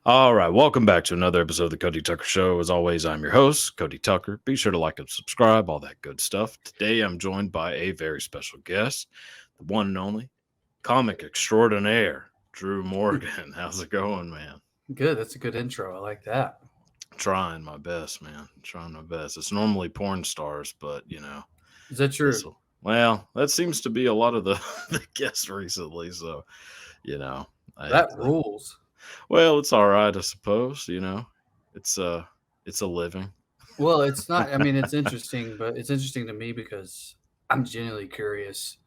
All right, welcome back to another episode of the Cody Tucker Show. As always, I'm your host, Cody Tucker. Be sure to like and subscribe, all that good stuff. Today, I'm joined by a very special guest, the one and only comic extraordinaire, Drew Morgan. How's it going, man? Good. That's a good intro. I like that. Trying my best, man. Trying my best. It's normally porn stars, but Is that this true? will. Well, that seems to be a lot of the, the guests recently. So, I have That to. rules. Well, it's all right, I suppose. It's it's a living. Well, it's not. I mean, it's interesting, but it's interesting to me because I'm genuinely curious.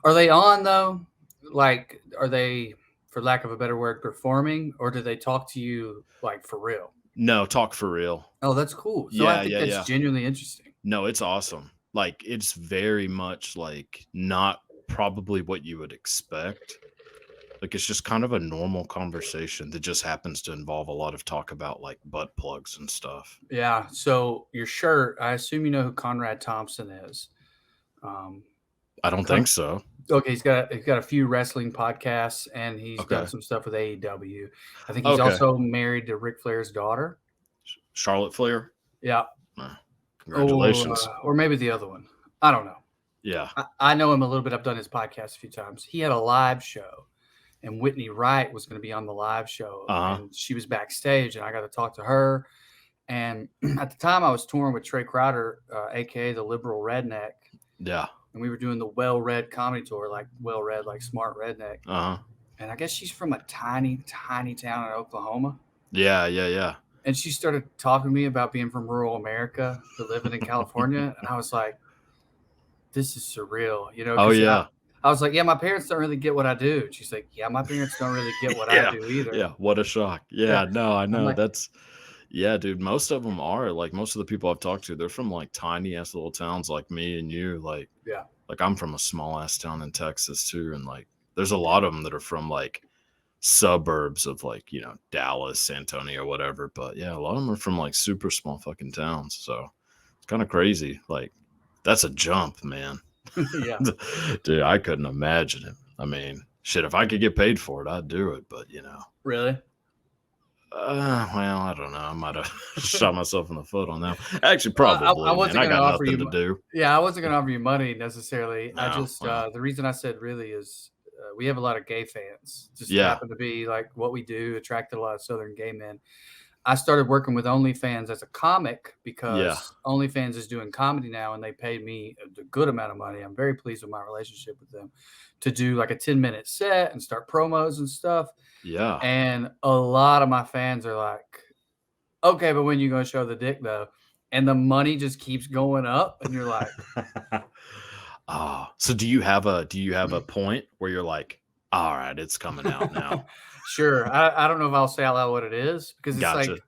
Are they on though? Like, are they, for lack of a better word, performing, or do they talk to you like for real? No, talk for real. Oh, that's cool. So I Yeah, think yeah, that's yeah. genuinely interesting. No, it's awesome. Like it's very much like not probably what you would expect. Like it's just kind of a normal conversation that just happens to involve a lot of talk about like butt plugs and stuff. Yeah. So your shirt, I assume you know who Conrad Thompson is. Um, I don't think so. Okay, he's got a few wrestling podcasts and he's done Okay. some stuff with AEW. I think he's Okay. also married to Ric Flair's daughter. Charlotte Flair. Yeah, Uh, or Congratulations. or maybe the other one. I don't know. Yeah. I know him a little bit. I've done his podcast a few times. He had a live show, and Whitney Wright was going to be on the live show, Uh-huh. and she was backstage, and I got to talk to her. And at the time, I was touring with Trey Crowder, aka the Liberal Redneck, Yeah. and we were doing the Well Read comedy tour, like well read, like smart redneck. Uh-huh. And I guess she's from a tiny, tiny town in Oklahoma. Yeah, yeah, yeah. And she started talking to me about being from rural America to living in California. And I was like, this is surreal, Oh because yeah. I was like, yeah, my parents don't really get what I do. And she's like, yeah, my parents don't really get what I Yeah. do either. Yeah. What a shock. Yeah. Yeah, no, I I'm know. like, That's yeah, dude. Most of them are like most of the people I've talked to, they're from like tiny ass little towns like me and you. yeah, Like I'm from a small ass town in Texas too, and like there's a lot of them that are from like suburbs of like Dallas, San Antonio, whatever. But yeah, a lot of them are from like super small fucking towns. So it's kind of crazy. Like that's a jump, man. yeah. Dude, I couldn't imagine it. I mean, shit, if I could get paid for it, I'd do it. But Really? well, I don't know. I might have shot myself in the foot on that. Actually, I probably, man. wasn't I going to got offer nothing you. to do. Yeah, I wasn't going to offer you money necessarily. I No, just, well, the reason I said really is we have a lot of gay fans. Just yeah, happen to be like what we do, attracted a lot of Southern gay men. I started working with OnlyFans as a comic yeah, because OnlyFans is doing comedy now and they paid me a good amount of money. I'm very pleased with my relationship with them to do like a 10-minute set and start promos and stuff. yeah. And a lot of my fans are like, okay, but when you going to show the dick though? And the money just keeps going up. And you're like, So do you have a point where you're like, all right, it's coming out now? sure. I don't know if I'll say out loud what it is because it's Gotcha. like,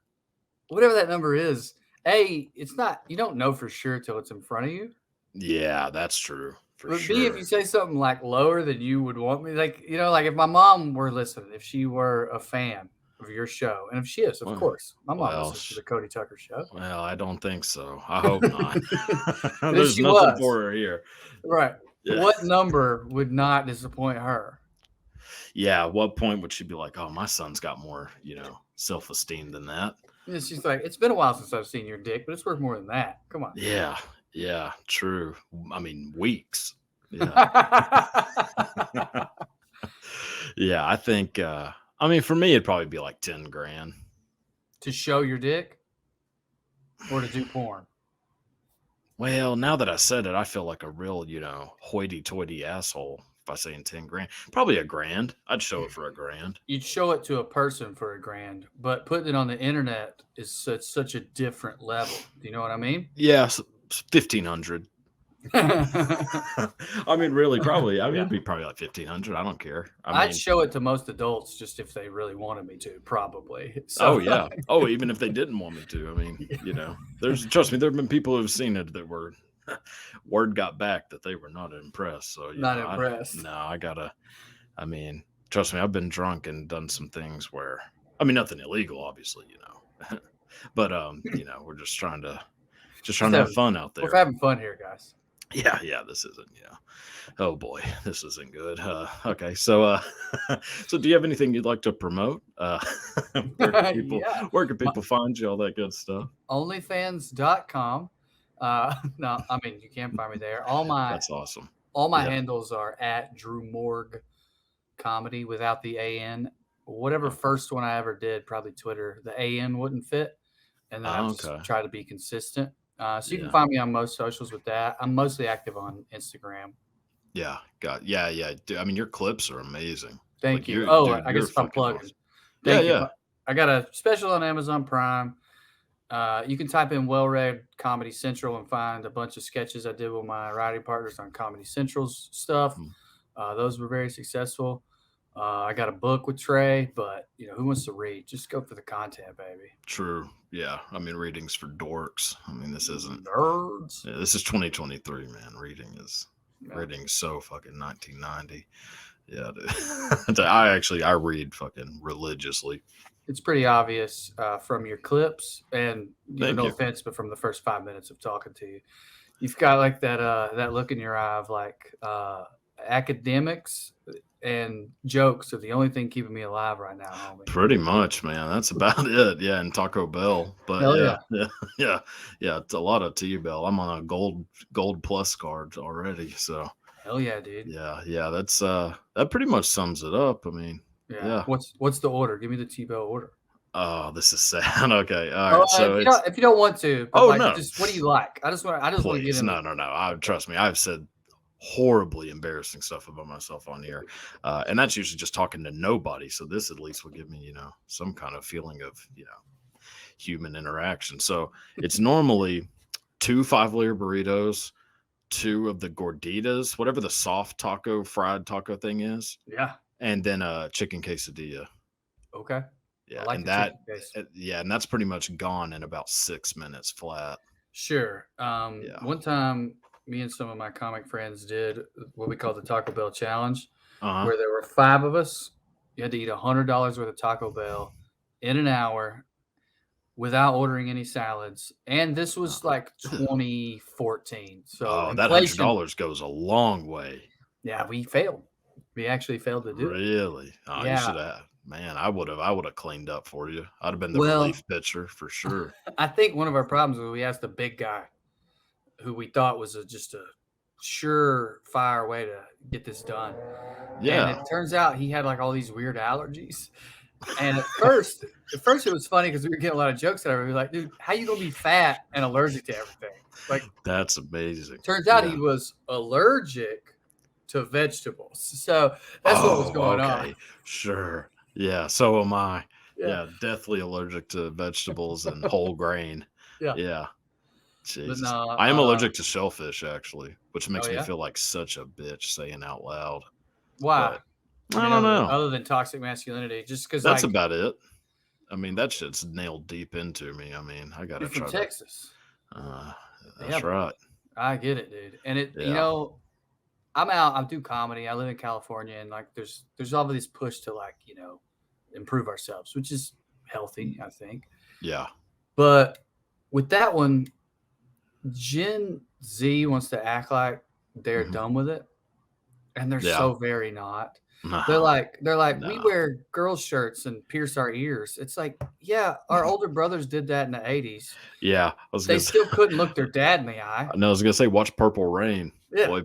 whatever that number is, it's not, you don't know for sure till it's in front of you. Yeah, that's true for But B, if sure. you say something like lower than you would want me, like, like if my mom were listening, if she were a fan of your show, and if she is, of Well, course, my mom well, listens to the Cody Tucker show. I don't think so. I hope not. But if There's she nothing was, for her here. right, Yeah. what number would not disappoint her? Yeah. At what point would she be like, oh, my son's got more, self-esteem than that? And she's like, it's been a while since I've seen your dick, but it's worth more than that. Come on. Yeah. Yeah. True. I mean, weeks. Yeah. To Yeah. I think, I mean, for me, it'd probably be like 10 grand. show your dick or to do porn? Well, now that I said it, I feel like a real, hoity-toity asshole if I say in 10 grand. Probably a grand. I'd show it for a grand. You'd show it to a person for a grand, but putting it on the internet is such a different level. Do you know what I mean? Yeah, 1,500. I mean, really, probably. I mean, Yeah. it'd be probably like 1,500. I don't care. I I'd mean, show it to most adults just if they really wanted me to, probably. oh So, yeah. Oh, even if they didn't want me to. I mean, trust me, there have been people who've seen it that were word got back that they were not impressed. So not impressed. I gotta. I mean, trust me, I've been drunk and done some things where, I mean, nothing illegal, obviously, but we're just trying to have fun out We're there. having fun here, guys. Yeah. This isn't. Yeah. Oh boy, this isn't good. Okay, so so do you have anything you'd like to promote? Yeah. Where can My, people find you? All that good stuff. onlyfans.com. No, I mean you can find me there. That's awesome. All my Yeah. handles are at Drew Morg Comedy without the AN. Whatever Okay. first one I ever did, probably Twitter, the AN wouldn't fit, and then I've just Okay. tried to be consistent. So you can Yeah. find me on most socials with that. I'm mostly active on Instagram. Yeah. Got. Yeah. Yeah. I mean, your clips are amazing. Thank Like you. you're, Oh, dude. I You're guess if I'm fucking plugging, awesome. Yeah. thank you. Yeah. I got a special on Amazon Prime. You can type in Well Read Comedy Central and find a bunch of sketches I did with my writing partners on Comedy Central's stuff. Mm, Those were very successful. I got a book with Trey, but who wants to read? Just go for the content, baby. true. Yeah. I mean, readings for dorks. I mean, this isn't. Nerds. Yeah, this is 2023, man. Yeah. Reading so fucking 1990. Yeah, dude. I read fucking religiously. It's pretty obvious from your clips, and Thank no you. offense, but from the first 5 minutes of talking to you, you've got like that look in your eye of like academics and jokes are the only thing keeping me alive right now, homie. Pretty much, man. That's about it. Yeah, and Taco Bell. But Hell yeah, yeah, yeah, yeah, yeah. It's a lot of T Bell. I'm on a gold plus card already. So hell yeah, dude. yeah. That's that pretty much sums it up. I mean, Yeah. yeah. What's the order? Give me the T-Bell order. Oh, this is sad. Okay, all Oh, right. So it's if you don't want to, but oh like, no, just what do you like? I just want to get please, in the. no. I trust me. I've said horribly embarrassing stuff about myself on here, and that's usually just talking to nobody. So this at least will give me, some kind of feeling of, human interaction. So it's normally two 5 layer burritos, two of the gorditas, whatever the soft taco fried taco thing is, Yeah. and then a chicken quesadilla. Okay. I Yeah, like and the chicken that case. yeah, and that's pretty much gone in about 6 minutes flat. Sure. Yeah. One time, me and some of my comic friends did what we call the Taco Bell challenge, Uh huh. where there were five of us. You had to eat $100 worth of Taco Bell in an hour without ordering any salads. And this was like 2014. So Oh, that inflation, $100 goes a long way. yeah, we failed. We actually failed to do it. Really? Oh, you Yeah. should have. Man, I would have cleaned up for you. I'd have been the Well, relief pitcher for sure. I think one of our problems was we asked a big guy who we thought was just a surefire way to get this done. And it Yeah. turns out he had like all these weird allergies. And at first it was funny because we were getting a lot of jokes out of it. We were like, dude, how you gonna be fat and allergic to everything? Like, That's amazing. turns out he Yeah. was allergic to vegetables. So that's what was Oh, going on. okay. Sure. Yeah, so am I. Yeah, Yeah, deathly allergic to vegetables and whole grain. yeah. Yeah. But Jesus. no, I am allergic to shellfish actually, which oh makes me yeah. feel like such a bitch saying out loud. Why? But I I mean, don't know. other than toxic masculinity, just because That's like about it. I mean, that shit's nailed deep into me. I mean, I you're gotta from try to. Texas. Uh, Yeah, that's right. I get it, dude. And Yeah. I'm out. I do comedy. I live in California, and like, there's all this push to like, improve ourselves, which is healthy, I think. Yeah. But with that one, Gen Z wants to act like they're Mhm. done with it, and they're Yeah. so very not. No. They're like, we No. wear girl shirts and pierce our ears. It's like, yeah, our older brothers did that in the 80s. Yeah. I was They gonna say. still couldn't look their dad in the eye. No, I was gonna say watch Purple Rain. Yeah, Boy,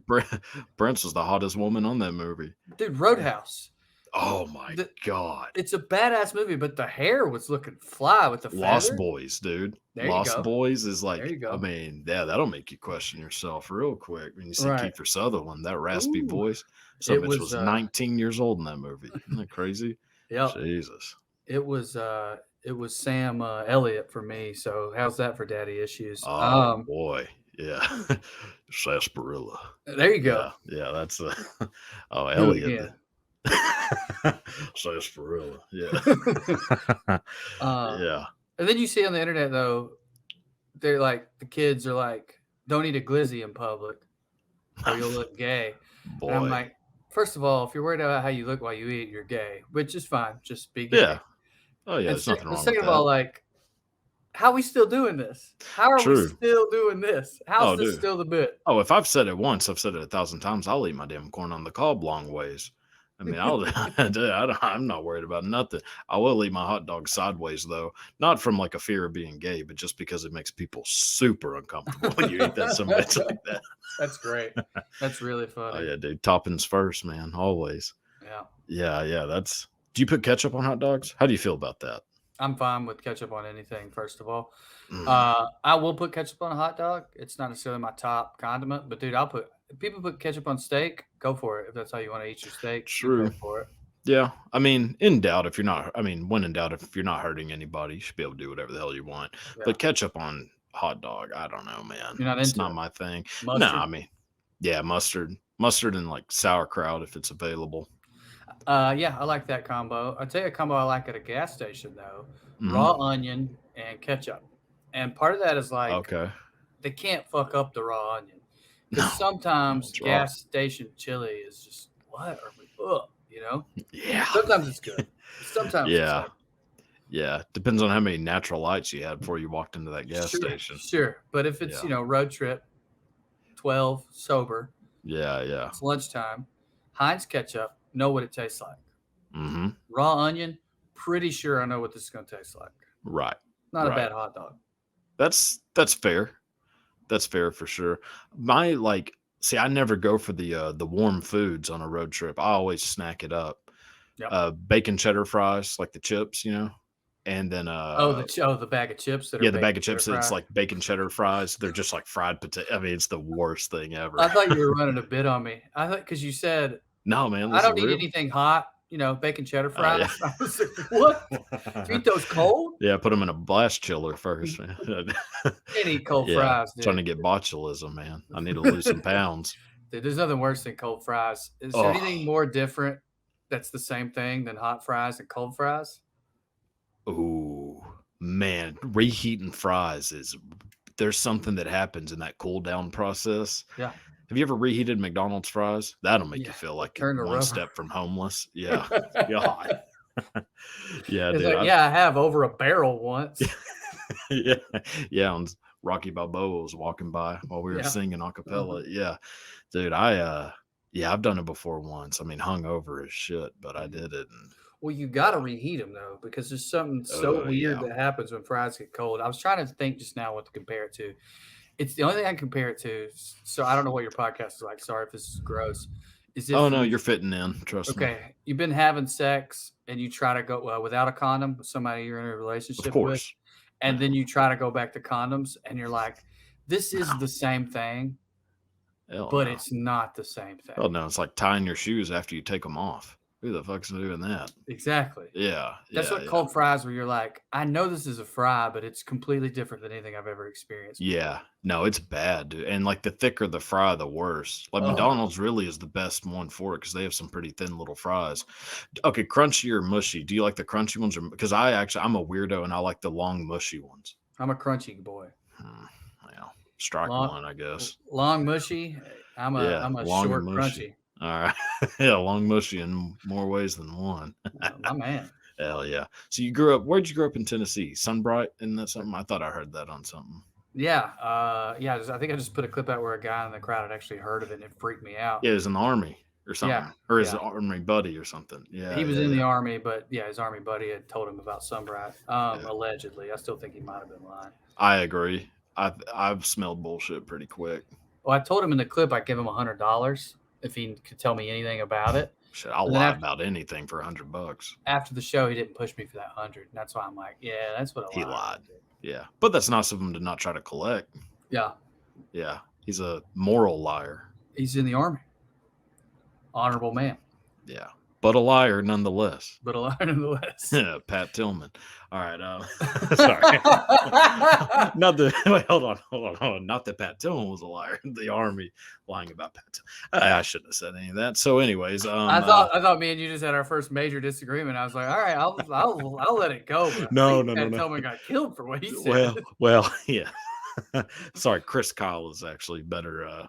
Brent's was the hottest woman on that movie. dude, Roadhouse. Oh my The, god. it's a badass movie, but the hair was looking fly with the Lost feather. Boys, dude. There you Lost go. Boys is There you like, I go. mean, yeah, that'll make you question yourself real quick when you see Right. Kiefer Sutherland, that raspy Ooh, voice. Some it bitch was was 19 years old in that movie. Isn't that crazy? yep. Jesus. It was Sam Elliott for me. So how's that for daddy issues? Oh boy. Yeah. Sarsaparilla. There you go. Yeah, that's oh Do it Elliot. again. Sarsaparilla. Yeah. Yeah. And then you see on the internet though, they're like the kids are like, don't eat a glizzy in public or you'll look gay. And I'm Boy. like, first of all, if you're worried about how you look while you eat, you're gay, which is fine. Just be gay. Yeah. Oh yeah, And there's nothing wrong with second of all, that. like, How are we still doing this? How are we True. still doing this? How's Oh, this dude. still the bit? Oh, if I've said it once, I've said it 1,000 times. I'll eat my damn corn on the cob long ways. I mean, I'm not worried about nothing. I will eat my hot dog sideways though, not from like a fear of being gay, but just because it makes people super uncomfortable when you eat that some bitch like that. That's great. That's really Oh funny. yeah, dude. Toppings first, man. Always. Yeah. Yeah. That's. Do you put ketchup on hot dogs? How do you feel about that? I'm fine with ketchup on anything, first of all. Mm, I will put ketchup on a hot dog. It's not necessarily my top condiment, but dude, if people put ketchup on steak, go for it. If that's how you want to eat your steak, you go true. for it. Yeah. I mean, in doubt, if you're not. I mean, when in doubt, if you're not hurting anybody, you should be able to do whatever the hell you want. Yeah. But ketchup on hot dog, I don't know, man. You're not It's into not it. my thing. No, Mustard. I mean, yeah, mustard, and like sauerkraut if it's available. Yeah, I like that combo. I'll tell you a combo I like at a gas station though: Hmm. raw onion and ketchup. And part of that is like Okay. they can't fuck up the raw onion No, because sometimes it's raw. gas station chili is just what are we? Ugh, you know. Yeah. Sometimes it's good. Sometimes it's Yeah. like Yeah. Depends on how many natural lights you had before you walked into that gas station. sure. But if it's Yeah. road trip, 12 sober, Yeah. it's lunchtime. Heinz ketchup, know what it tastes like. Mm-hmm. Raw onion, pretty sure I know what this is going to taste like. Right. Not a Right. bad hot dog. That's fair. That's fair for sure. See, I never go for the warm foods on a road trip. I always snack it up. Yep. Bacon cheddar fries, like the chips, and then The bag of chips that are yeah, the bag bacon of cheddar chips. It's fries. like bacon cheddar fries. They're just like fried potato. I mean, it's the worst thing ever. I thought you were running a bit on me. I thought because you said No, man, I this is don't need real. anything hot. Bacon cheddar fries. Yeah. I was like, what? Do you eat those cold? Yeah, put them in a blast chiller first, man. Can't eat cold Yeah, fries, trying to dude. get botulism, man. I need to lose some pounds. Dude, there's nothing worse than cold fries. Is there Oh, anything more different that's the same thing than hot fries and cold fries? ooh, man, reheating fries there's something that happens in that cool down process. Yeah. Have you ever reheated McDonald's fries? That'll make you feel like turn to one rubber. step from homeless. Yeah. God. Yeah, It's dude. like, I have over a barrel once. Yeah. And Rocky Balboa was walking by while we were Yeah. singing a cappella. Yeah. Dude, I've done it before once. I mean, hungover as shit, but I did it. And Well, you got to reheat them though, because there's something so weird yeah. that happens when fries get cold. I was trying to think just now what to compare it to. It's the only thing I can compare it to. So I don't know what your podcast is like. Sorry if this is gross. Is if Oh no, you're fitting in. Trust me. okay, you've been having sex and you try to go without a condom with somebody you're in a relationship Of with, course. and then you try to go back to condoms, and you're like, this is the same thing, Hell but no. it's not the same thing. Oh no, it's like tying your shoes after you take them off. Who the fuck's doing that? Exactly. Yeah. That's what cold fries, where you're like, I know this is a fry, but it's completely different than anything I've ever experienced. Yeah. No, it's bad, dude. And like the thicker the fry, the worse. Like McDonald's really is the best one for it because they have some pretty thin little fries. Okay, crunchy or mushy? Do you like the crunchy ones? Because I'm a weirdo and I like the long mushy ones. I'm a crunchy boy. Well, strike one, I guess. Long mushy. I'm a long short and mushy. crunchy. All right. Yeah, long mushy in more ways than one. My man. Hell yeah. So where'd you grow up in Tennessee? Sunbright? Isn't that something? I thought I heard that on something. Yeah. I think I just put a clip out where a guy in the crowd had actually heard of it and it freaked me out. Yeah, it was in the army or something. Yeah, Or his army buddy or something. Yeah. He was in the army, but yeah, his army buddy had told him about Sunbright. Allegedly. I still think he might have been lying. I agree. I've smelled bullshit pretty quick. Well, I told him in the clip I'd give him $100 if he could tell me anything about it. Shit, I'll lie about anything for $100. After the show, he didn't push me for that 100. And that's why I'm like, yeah, that's what he lied. Yeah, but that's nice of him to not try to collect. Yeah. Yeah, he's a moral liar. He's in the army. Honorable man. Yeah, but a liar nonetheless. Yeah, Pat Tillman. All right. Sorry. Hold on. Not that Pat Tillman was a liar. The army lying about Pat Tillman. I shouldn't have said any of that. So, anyways, I thought me and you just had our first major disagreement. I was like, all right, I'll let it go. No. Pat Tillman got killed for what he said. Well, yeah. Sorry, Chris Kyle is actually better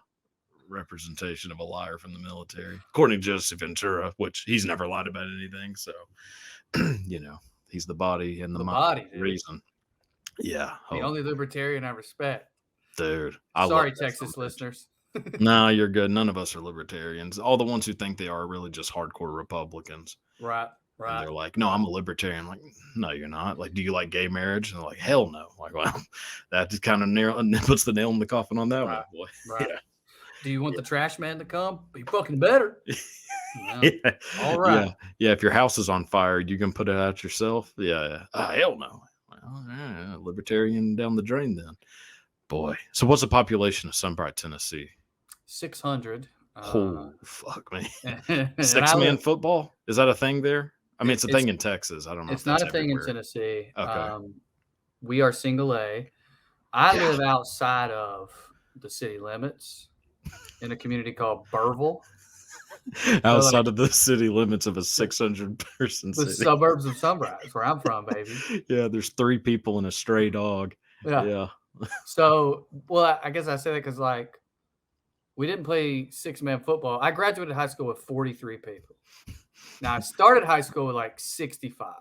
representation of a liar from the military, according to Jesse Ventura, which he's never lied about anything. So, he's the body and the body reason. Yeah. The Oh, only libertarian I respect. dude, I love Sorry, that son Texas of a bitch. listeners. No, you're good. None of us are libertarians. All the ones who think they are really just hardcore Republicans. Right, And right, they're like, no, right. I'm a libertarian. I'm like, no, you're not. Like, do you like gay marriage? And they're like, hell no. I'm like, well, that just kind of puts the nail in the coffin on that Right, one, boy. right. Yeah. Do you want the trash man to come? Be fucking better. No. Yeah. All right. Yeah. Yeah. If your house is on fire, you can put it out yourself. Yeah. Yeah. Hell no. Well, yeah, libertarian down the drain then. Boy. So what's the population of Sunbright, Tennessee? 600. Oh, fuck me. And Six I man live. football? Is that a thing there? I mean, It, it's a it's thing in Texas. I don't know if it's that's not a thing in everywhere. Tennessee. Okay. We are single A. I Yeah. live outside of the city limits in a community called Burville. So like Outside of the city limits of a 600 person the city. suburbs of Sunrise, where I'm from, baby. Yeah, there's 3 people and a stray dog. Yeah. Yeah. So, well, I guess I say that because like we didn't play 6-man football. I graduated high school with 43 people. Now I started high school with like 65.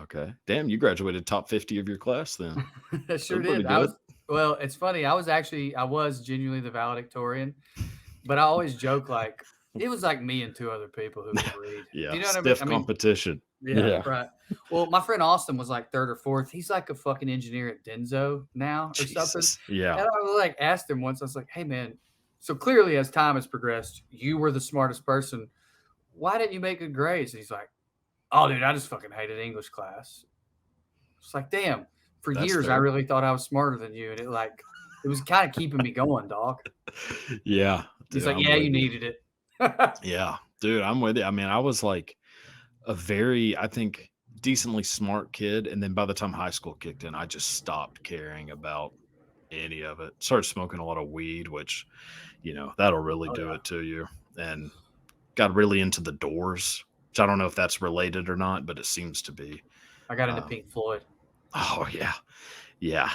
Okay. Damn, you graduated top 50 of your class then. I sure That's pretty did. good. Well, it's funny. I was genuinely the valedictorian, but I always joke like it was like me and 2 other people who could read. Yeah. Do you know what I mean? Stiff I mean, competition. yeah, Yeah. right. Well, my friend Austin was like 3rd or 4th. He's like a fucking engineer at Denso now or something. Jesus. Yeah. And I like asked him once. I was like, "Hey, man. So clearly, as time has progressed, you were the smartest person. Why didn't you make good grades?" And he's like, "Oh, dude, I just fucking hated English class." It's like, damn. For That's years, I fair. really thought I was smarter than you, and it was kind of keeping me going, dog. Yeah. He's Dude, like, I'm "Yeah, with you you. needed it." Yeah. Dude, I'm with you. I mean, I was like a very, I think, decently smart kid. And then by the time high school kicked in, I just stopped caring about any of it. Started smoking a lot of weed, which, that'll really Oh do yeah, it to you. And got really into the Doors, which I don't know if that's related or not, but it seems to be. I got into Um, Pink Floyd. oh, yeah. Yeah.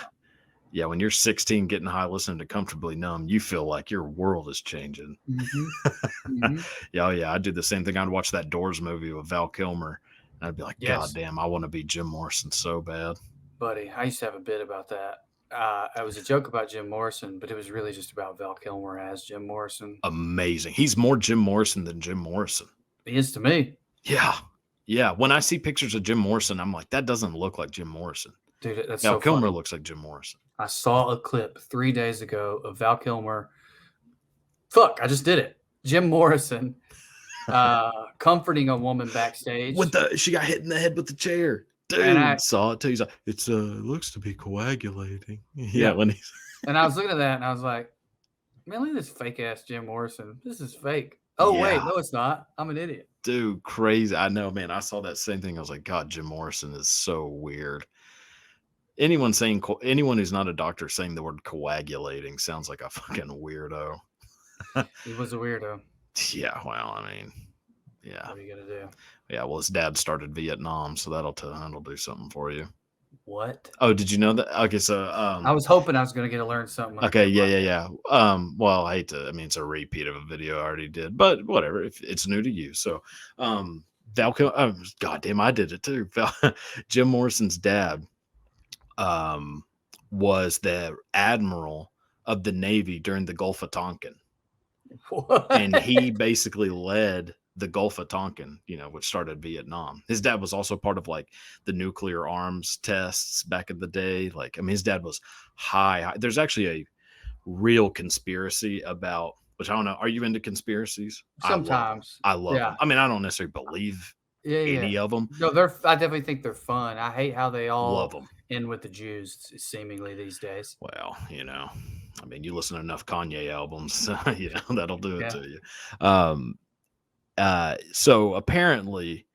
Yeah. When you're 16 getting high listening to Comfortably Numb, you feel like your world is changing. Mm-hmm. Mm-hmm. Yeah. Oh, yeah. I did the same thing. I'd watch that Doors movie with Val Kilmer, and I'd be like, God Yes, damn, I want to be Jim Morrison so bad. buddy. I used to have a bit about that. It was a joke about Jim Morrison, but it was really just about Val Kilmer as Jim Morrison. Amazing. He's more Jim Morrison than Jim Morrison. He is to me, Yeah. Yeah. When I see pictures of Jim Morrison, I'm like, that doesn't look like Jim Morrison. dude. That's Val so Kilmer funny. looks like Jim Morrison. I saw a clip 3 days ago of Val Kilmer. Fuck, I just did it. Jim Morrison comforting a woman backstage. She got hit in the head with the chair. And I Dude, saw it too. He's like, it looks to be coagulating. Yeah. When he's and I was looking at that and I was like, man, look at this fake ass Jim Morrison. This is fake. Oh wait, Yeah. no, it's not. I'm an idiot. Dude, crazy. I know, man. I saw that same thing. I was like, God, Jim Morrison is so weird. Anyone who's not a doctor saying the word coagulating sounds like a fucking weirdo. He was a weirdo. Yeah, well, I mean, yeah. What are you gonna do? Yeah, well, his dad started Vietnam, so that'll do something for you. What? Oh, did you know that? Okay, so I was hoping I was gonna get to learn something. okay, yeah. Well, I hate to. I mean, it's a repeat of a video I already did, but whatever. If it's new to you, so Val Kilmer. Goddamn, I did it too. Jim Morrison's dad was the admiral of the Navy during the Gulf of Tonkin, What? and he basically led the Gulf of Tonkin, which started Vietnam. His dad was also part of like the nuclear arms tests back in the day. Like, I mean, his dad was high. There's actually a real conspiracy about, which I don't know. Are you into conspiracies? Sometimes. I love Yeah. them. I mean, I don't necessarily believe any of them. No, I definitely think they're fun. I hate how they all Love them. end with the Jews seemingly these days. Well, I mean, you listen to enough Kanye albums, that'll do it Yeah. to you. So apparently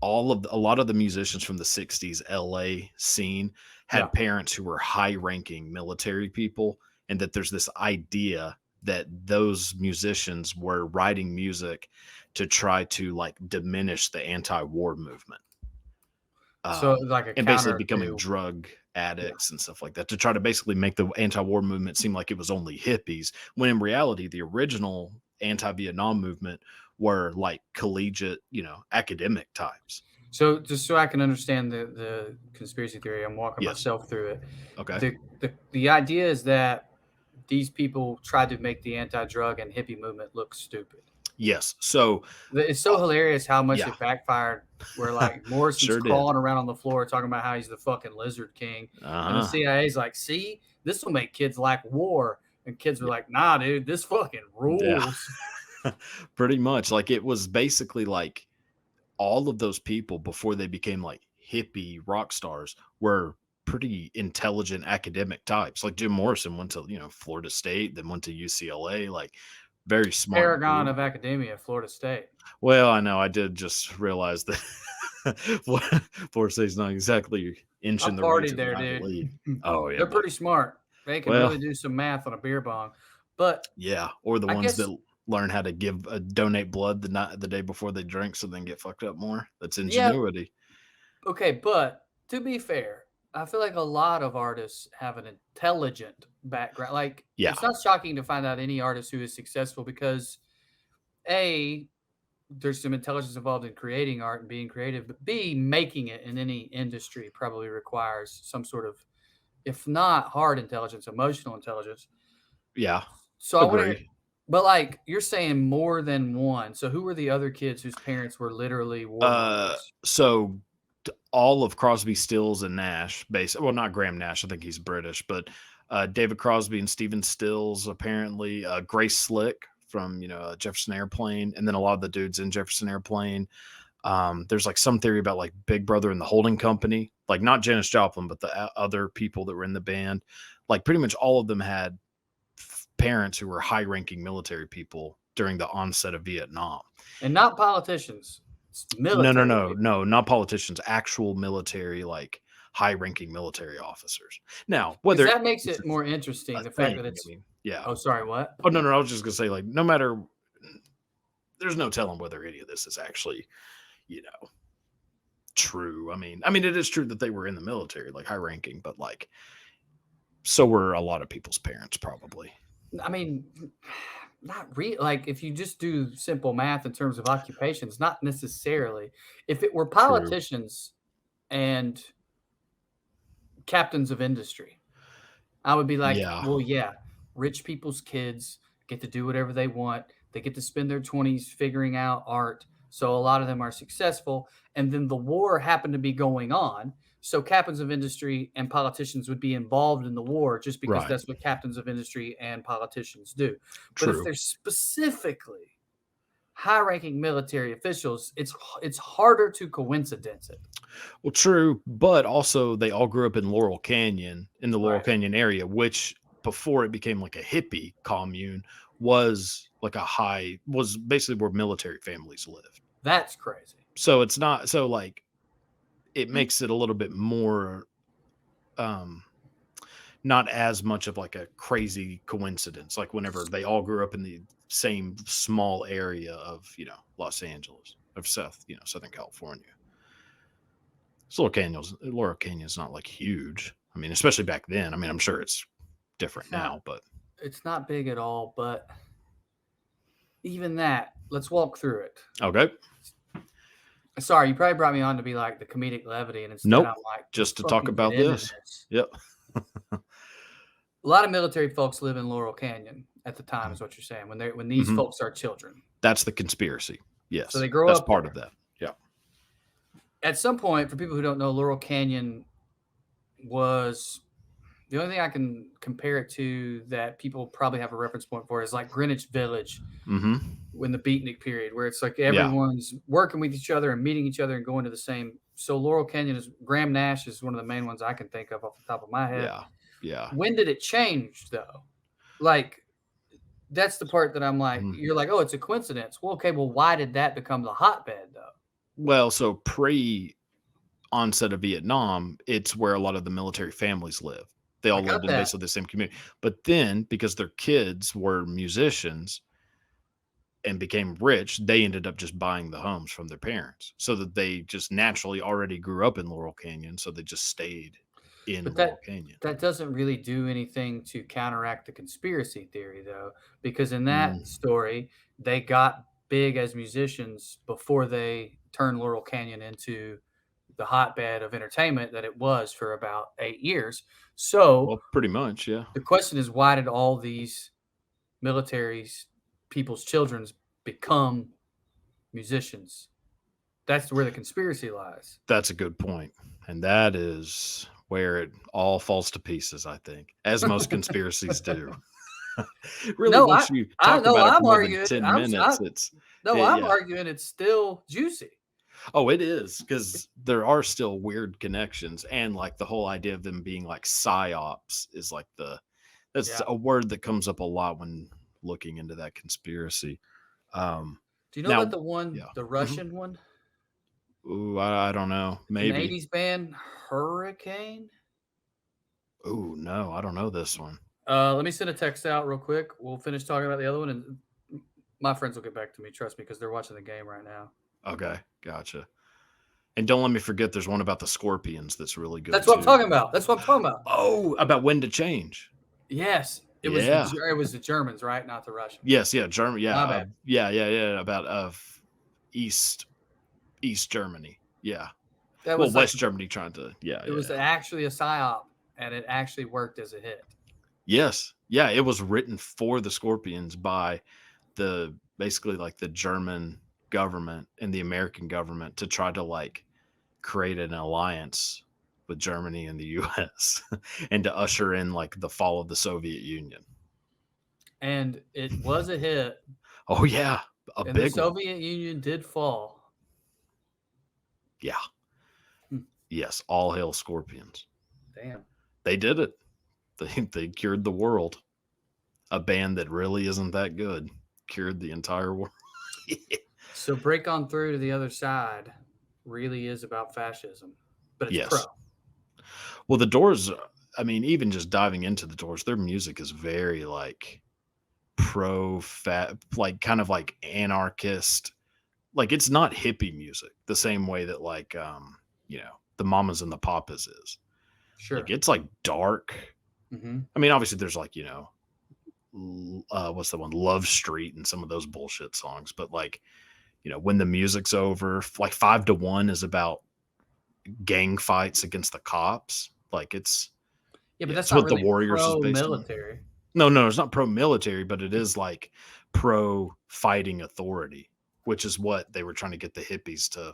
a lot of the musicians from the 60s LA scene had Yeah. parents who were high-ranking military people, and that there's this idea that those musicians were writing music to try to like diminish the anti-war movement. So like a And basically counter becoming to drug addicts and stuff like that, to try to basically make the anti-war movement seem like it was only hippies, when in reality the original anti-Vietnam movement were like collegiate, academic types. So just so I can understand the conspiracy theory, I'm walking Yes. myself through it. Okay. The idea is that these people tried to make the anti-drug and hippie movement look stupid. Yes. So, It's uh, so hilarious how much yeah, it backfired. Where like Morrison's sure did. crawling around on the floor talking about how he's the fucking lizard king, and the Uh huh. CIA's like, "See, this will make kids like war," and kids were like, "Nah, dude, this fucking Yeah. rules." Pretty much. Like it was basically like all of those people before they became like hippie rock stars were pretty intelligent academic types. Like Jim Morrison went to, Florida State, then went to UCLA, like very smart Paragon dude. of academia, Florida State. Well, I know I did just realize that Florida State's not exactly I inching their way partied to the there, Ivy dude. League. Oh yeah, They're buddy. pretty smart. They can Well, really do some math on a beer bong. But yeah, or the I ones guess, that learn how to donate blood the day before they drink, so they can get fucked up more. That's yeah, ingenuity. okay. But to be fair, I feel like a lot of artists have an intelligent background. Like, Yeah, it's not shocking to find out any artist who is successful because A, there's some intelligence involved in creating art and being creative, but B, making it in any industry probably requires some sort of, if not hard intelligence, emotional intelligence. yeah, So I want to, agree. but like you're saying more than one. So who were the other kids whose parents were literally Uh, warmongers? so all of Crosby, Stills, and Nash, well, not Graham Nash, I think he's British, but David Crosby and Stephen Stills, apparently, Grace Slick from Jefferson Airplane, and then a lot of the dudes in Jefferson Airplane. There's like some theory about like Big Brother and the Holding Company, like not Janis Joplin, but the other people that were in the band. Like pretty much all of them had parents who were high-ranking military people during the onset of Vietnam. And not politicians, it's No, no, military no, people. no, not politicians, actual military, like high-ranking military officers. Now, Because whether that makes it's it more interesting. a The fact thing, that I it's, mean, yeah. oh, sorry, what? Oh no, no, I was just gonna say, like, no matter, there's no telling whether any of this is actually, you know, true. I mean, it is true that they were in the military, like high-ranking, but like, so were a lot of people's parents, probably. I mean, not real. Like if you just do simple math in terms of occupations, not necessarily. If it were True. politicians and captains of industry, I would be like, Yeah. well, yeah, rich people's kids get to do whatever they want. They get to spend their 20s figuring out art. So a lot of them are successful. And then the war happened to be going on. So captains of industry and politicians would be involved in the war just because Right. that's what captains of industry and politicians do. But if True. they're specifically high-ranking military officials, it's harder to coincidence it. Well, true, but also they all grew up in Laurel Canyon, in the Laurel Right. Canyon area, which before it became like a hippie commune was like was basically where military families lived. That's crazy. So it's not so like it makes it a little bit more um not as much of like a crazy coincidence like whenever they all grew up in the same small area of, Los Angeles of Southern California. So Laurel Canyon's not like huge. I mean, especially back then. I mean, I'm sure it's different It's not now, but it's not big at all, but even that, let's walk through it. okay. Sorry, you probably brought me on to be like the comedic levity, and instead I'm Nope. like, let's Just to talk fucking get about into this. this. Yep. A lot of military folks live in Laurel Canyon at the time, is what you're saying. When these Hmm. folks are children, That's the conspiracy. so Yes. they grow That's up part of there. that. Yeah. At some point, for people who don't know, Laurel Canyon was the only thing I can compare it to that people probably have a reference point for is like Greenwich Village Hmm. when the beatnik period, where it's like Yeah. everyone's working with each other and meeting each other and going to the same. So Laurel Canyon is Graham Nash is one of the main ones I can think of off the top of my head. Yeah. Yeah. When did it change though? Like that's the part that I'm like, Mhm. you're like, oh, it's a coincidence. Well, okay, well, why did that become the hotbed though? Well, so pre onset of Vietnam, it's where a lot of the military families live. They I all lived got in that. basically the same community. But then, because their kids were musicians and became rich, they ended up just buying the homes from their parents so that they just naturally already grew up in Laurel Canyon. So they just stayed in But Laurel Canyon. that doesn't really do anything to counteract the conspiracy theory though, because in Mm, that story, they got big as musicians before they turn Laurel Canyon into the hotbed of entertainment that it was for about 8 years. So Well, pretty much, yeah. the question is, why did all these militaries, people's children's, become musicians? That's where the conspiracy lies. That's a good point. And that is where it all falls to pieces, I think, as most conspiracies do. Really, No, once you I talk know about it for I'm more than arguing. 10 minutes, I'm yeah. arguing it's still juicy. Oh, it is, because there are still weird connections. And like the whole idea of them being like psyops is like that's Yeah. a word that comes up a lot when looking into that conspiracy. Do you know about Now, the one, yeah. the Mhm. Russian one? Ooh, I don't know. It's an Maybe. 80s band, Hurricane. Ooh, no, I don't know this one. Let me send a text out real quick. We'll finish talking about the other one, and my friends will get back to me. Trust me, because they're watching the game right now. Okay, gotcha. And don't let me forget, there's one about the Scorpions that's really good That's what I'm too. talking about. That's what I'm talking about. Oh, about when to change. Yes, Yeah. it was the Germans, right? Not the Russians. Yes. Yeah. German. Yeah. My bad. Yeah. About East Germany. Yeah. That Well, was like West Germany trying to. Yeah. it was Yeah. actually a psyop, and it actually worked as a hit. Yes. Yeah. It was written for the Scorpions by the basically like the German government and the American government to try to like create an alliance with Germany and the US and to usher in like the fall of the Soviet Union. And it was a hit, Oh yeah, a and the big one. Soviet Union did fall. Yeah. Hmm. Yes, all hail Scorpions. Damn. They did it. They cured the world. A band that really isn't that good cured the entire world. So Break On Through to the Other Side really is about fascism, but it's pro. Yes. Well, the Doors, I mean, even just diving into the Doors, their music is very like pro fat, like kind of like anarchist. Like it's not hippie music the same way that like the Mamas and the Papas is. Sure. Like it's like dark. Mm-hmm. I mean, obviously there's like what's the one, Love Street, and some of those bullshit songs, but like when the music's over, like 5 to 1 is about gang fights against the cops. Like it's Yeah, but that's it's not what the really Warriors is based on. pro-military. No, it's not pro military, but it is like pro fighting authority, which is what they were trying to get the hippies to.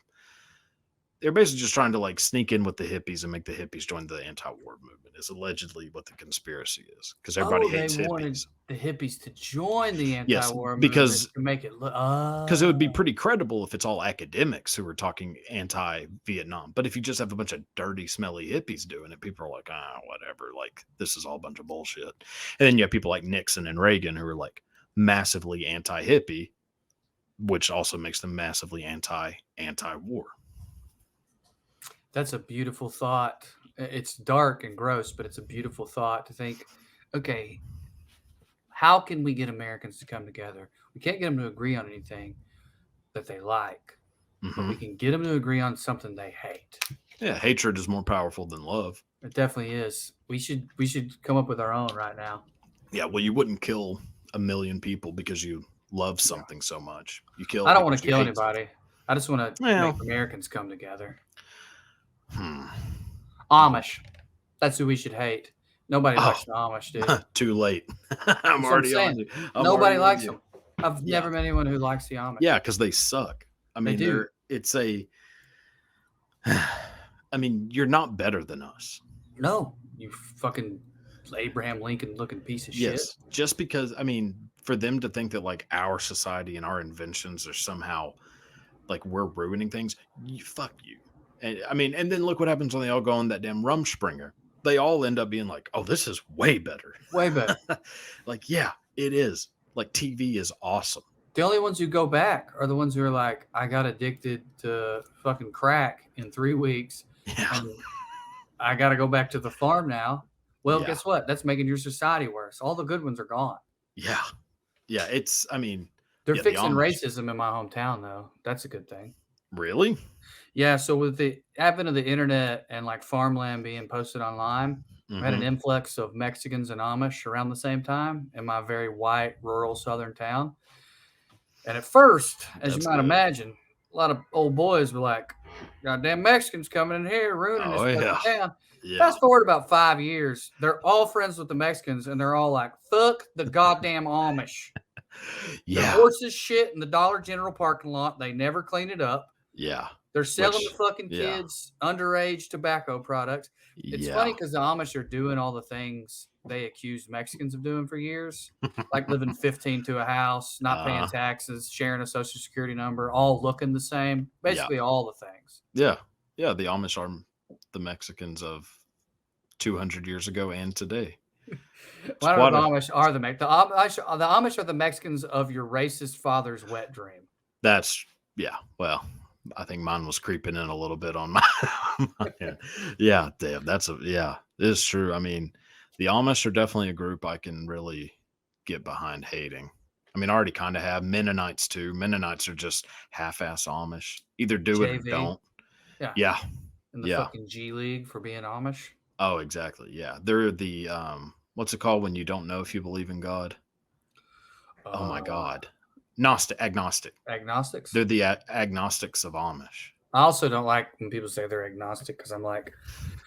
They're basically just trying to like sneak in with the hippies and make the hippies join the anti-war movement. Is allegedly what the conspiracy is, because everybody Oh, they hates wanted hippies. the hippies to join the Yes, anti-war movement because to make it look. it would be pretty credible if it's all academics who are talking anti-Vietnam. But if you just have a bunch of dirty, smelly hippies doing it, people are like, whatever. Like this is all a bunch of bullshit. And then you have people like Nixon and Reagan who are like massively anti-hippie, which also makes them massively anti-war. That's a beautiful thought. It's dark and gross, but it's a beautiful thought to think, okay, how can we get Americans to come together? We can't get them to agree on anything that they like, but we can get them to agree on something they hate. Yeah, hatred is more powerful than love. It definitely is. We should come up with our own right now. Yeah, well, you wouldn't kill 1,000,000 people because you love something so much. You kill. I don't want to because you kill hate anybody. I just want to Well. make Americans come together. something. Amish. That's who we should hate. Nobody likes the Amish, dude. Too late. I'm That's what I'm already on saying. you. Nobody likes them. I've never met anyone who likes the Amish. Yeah, because they suck. I mean, do. it's a. I mean, you're not better than us. No, you fucking Abraham Lincoln looking piece of Yes, shit. just because, I mean, for them to think that like our society and our inventions are somehow like we're ruining things, fuck you. And I mean, and then look what happens when they all go on that damn Rumspringer. They all end up being like, oh, this is way better. Way better. Like, yeah, it is. Like, TV is awesome. The only ones who go back are the ones who are like, I got addicted to fucking crack in 3 weeks. Yeah. And I got to go back to the farm now. Well, Yeah. guess what? That's making your society worse. All the good ones are gone. Yeah. Yeah. It's, I mean, They're yeah, fixing racism in my hometown, though. That's a good thing. Really? Yeah. So with the advent of the internet and like farmland being posted online, I had an influx of Mexicans and Amish around the same time in my very white rural southern town. And at first, as you might imagine, a lot of old boys were like, "Goddamn Mexicans coming in here, ruining this Oh fucking yeah, town." yeah, Fast forward about 5 years, they're all friends with the Mexicans, and they're all like, "Fuck the goddamn Amish." Their yeah, horses shit in the Dollar General parking lot. They never clean it up. yeah. They're selling the Which, fucking yeah, kids underage tobacco products. It's funny yeah, because the Amish are doing all the things they accused Mexicans of doing for years, like living 15 to a house, not paying uh, taxes, sharing a social security number, all looking the same. yeah, Basically, all the things. yeah, yeah. The Amish are the Mexicans of 200 years ago and today. It's Well, I don't quite know if a. the Amish are the Amish are the Mexicans of your racist father's wet dream. That's yeah. Well, I think mine was creeping in a little bit on my. my end. Yeah, damn. That's a yeah. It is true. I mean, the Amish are definitely a group I can really get behind hating. I mean, I already kind of have Mennonites too. Mennonites are just half-ass Amish. Either do it or JV, don't. yeah, Yeah, in the yeah. fucking G League for being Amish. Oh, exactly. Yeah, they're the what's it called when you don't know if you believe in God? Oh my Uh, God, Gnostic, agnostic. Agnostics. They're the agnostics of Amish. I also don't like when people say they're agnostic because I'm like,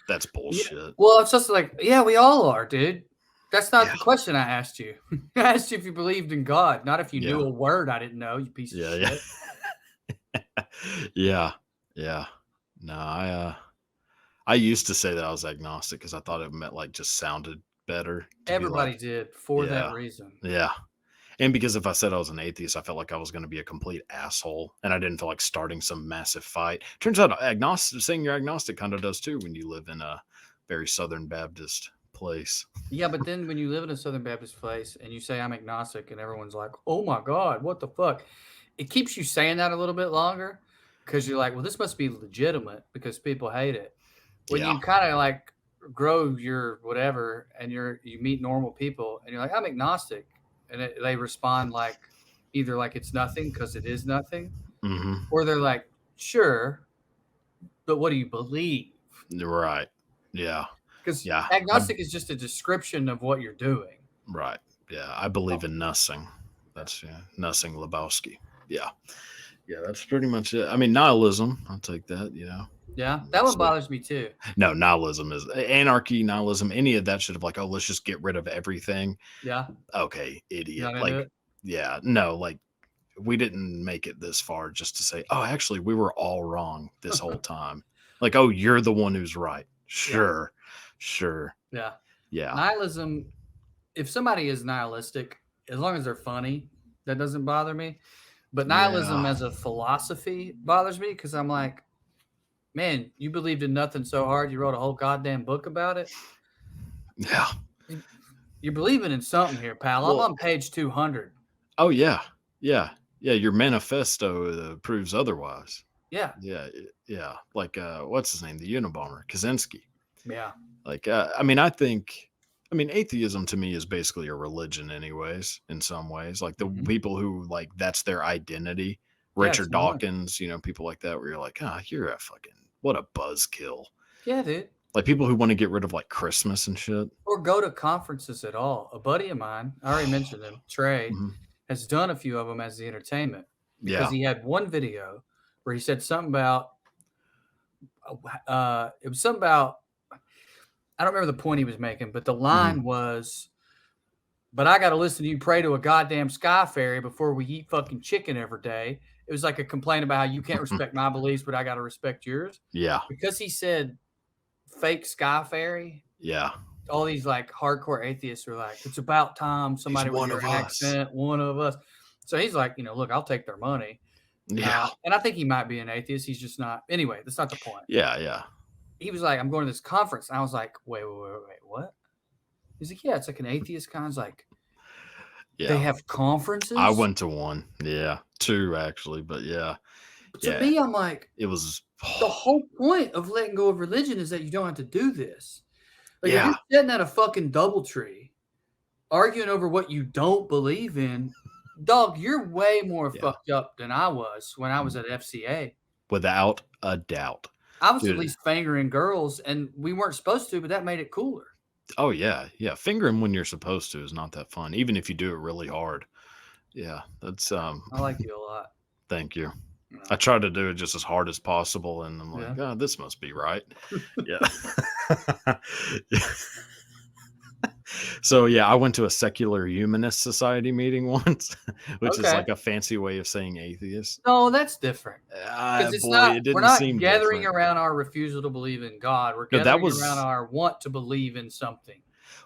That's yeah. bullshit. Well, it's just like, yeah, we all are, dude. That's not Yeah, the question I asked you. I asked you if you believed in God, not if you knew yeah, a word I didn't know, you piece of yeah, shit. yeah, yeah, yeah. No, I used to say that I was agnostic because I thought it meant like just sounded better to be Everybody like, did for that yeah, reason. yeah. And because if I said I was an atheist, I felt like I was going to be a complete asshole, and I didn't feel like starting some massive fight. Turns out, agnostic saying you're agnostic kind of does too when you live in a very Southern Baptist place. Yeah, but then when you live in a Southern Baptist place and you say I'm agnostic and everyone's like, oh my God, what the fuck? It keeps you saying that a little bit longer because you're like, well, this must be legitimate because people hate it. When Yeah, you kind of like grow your whatever and you meet normal people and you're like, I'm agnostic. And they respond like either like it's nothing because it is nothing, hmm, or they're like, sure, but what do you believe? right, yeah, Because yeah, agnostic is just a description of what you're doing. right, yeah. I believe in nothing. That's nothing Lebowski. Yeah, yeah. That's pretty much it. I mean, nihilism. I'll take that. Yeah, that one So bothers me too. no, nihilism is anarchy, nihilism, any of that shit of like, oh, let's just get rid of everything. Yeah, Okay, you're idiot. not into Like, it. yeah, no, like we didn't make it this far just to say, oh, actually, we were all wrong this whole time. Like, oh, you're the one who's right. Yeah, Sure, sure. yeah. Yeah, Nihilism. If somebody is nihilistic, as long as they're funny, that doesn't bother me. But nihilism yeah, as a philosophy bothers me because I'm like, man, you believed in nothing so hard you wrote a whole goddamn book about it. yeah. You're believing in something here, pal. I'm Well, on page 200. oh, yeah, yeah, yeah. Your manifesto proves otherwise. Yeah, Yeah, yeah. Like, what's his name? The Unabomber, Kaczynski. yeah. Like, I mean, I mean, atheism to me is basically a religion, anyways, in some ways. Like, the Mhm. people who, like, that's their identity. Yeah, it's Richard one. Dawkins, people like that, where you're like, ah, you're a fucking, what a buzzkill. Yeah, dude. Like, people who want to get rid of, like, Christmas and shit. Or go to conferences at all. A buddy of mine, I already mentioned him, Trey, Mhm. has done a few of them as the entertainment because Yeah. he had one video where he said something about, it was something about, I don't remember the point he was making, but the Hmm. line was, but I got to listen to you pray to a goddamn sky fairy before we eat fucking chicken every day. It was like a complaint about how you can't respect my beliefs, but I got to respect yours. Yeah. Because he said fake sky fairy, Yeah. all these like hardcore atheists are like, it's about time He's somebody with one your of us. accent, one of us. So he's like, look, I'll take their money. Yeah. And I think he might be an atheist. He's just not. Anyway, that's not the point. Yeah. Yeah. He was like, I'm going to this conference. And I was like, wait, what? He's like, yeah, it's like an atheist con. I was like, they Yeah. have I conferences? went to one. Yeah. Two, actually. But yeah. To Yeah. me, I'm like, It was, the whole point of letting go of religion is that you don't have to do this. Like, if you're yeah. sitting at a fucking DoubleTree arguing over what you don't believe in, dog, you're way more Yeah. fucked up than I was when I was at FCA. Without a doubt. I was at Dude. least fingering girls, and we weren't supposed to, but that made it cooler. Oh, yeah. Yeah. Fingering when you're supposed to is not that fun, even if you do it really hard. Yeah. That's, I like you a lot. thank you. No. I try to do it just as hard as possible, and I'm like, Yeah. oh, this must be right. Yeah. So yeah, I went to a secular humanist society meeting once, which is Okay. like a fancy way of saying atheist. No, that's different. Because it's Boy, not. it We're didn't not seem gathering different. around our refusal to believe in God. We're No, that gathering around was our want to believe in something.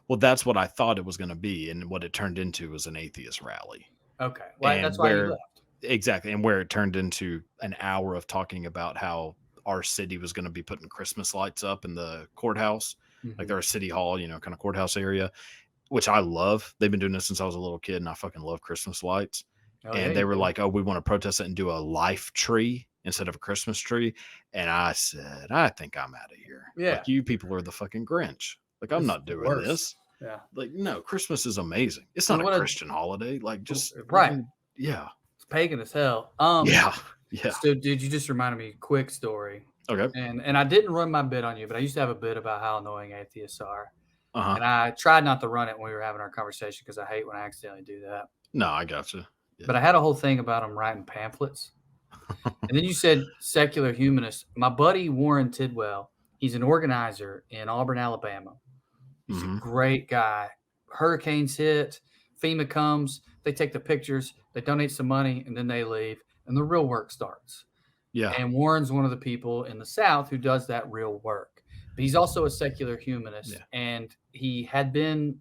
well, that's what I thought it was going to be, and what it turned into was an atheist rally. Okay. Well, And that's why you where left. exactly, and where it turned into an hour of talking about how our city was going to be putting Christmas lights up in the courthouse, like Mhm. our city hall, kind of courthouse area, which I love. They've been doing this since I was a little kid, and I fucking love Christmas lights. Oh yeah, And you they were do. like, "Oh, we want to protest it and do a life tree instead of a Christmas tree." And I said, "I think I'm out of here. Yeah. Like, you people are the fucking Grinch. Like, I'm It's not the doing worst. this. Yeah. Like, no, Christmas is amazing. It's And not a what a Christian holiday. Like, just right. yeah, It's pagan as hell. yeah, yeah. So dude, you just reminded me quick story. Okay. And I didn't run my bit on you, but I used to have a bit about how annoying atheists are. Uh huh. And I tried not to run it when we were having our conversation because I hate when I accidentally do that. No, I gotcha. But Yeah. I had a whole thing about them writing pamphlets. And then you said secular humanist. My buddy Warren Tidwell, he's an organizer in Auburn, Alabama. He's a Hmm. great guy. Hurricanes hit, FEMA comes, they take the pictures, they donate some money, and then they leave, and the real work starts. Yeah. And Warren's one of the people in the South who does that real work. But he's also a secular humanist, Yeah. and he had been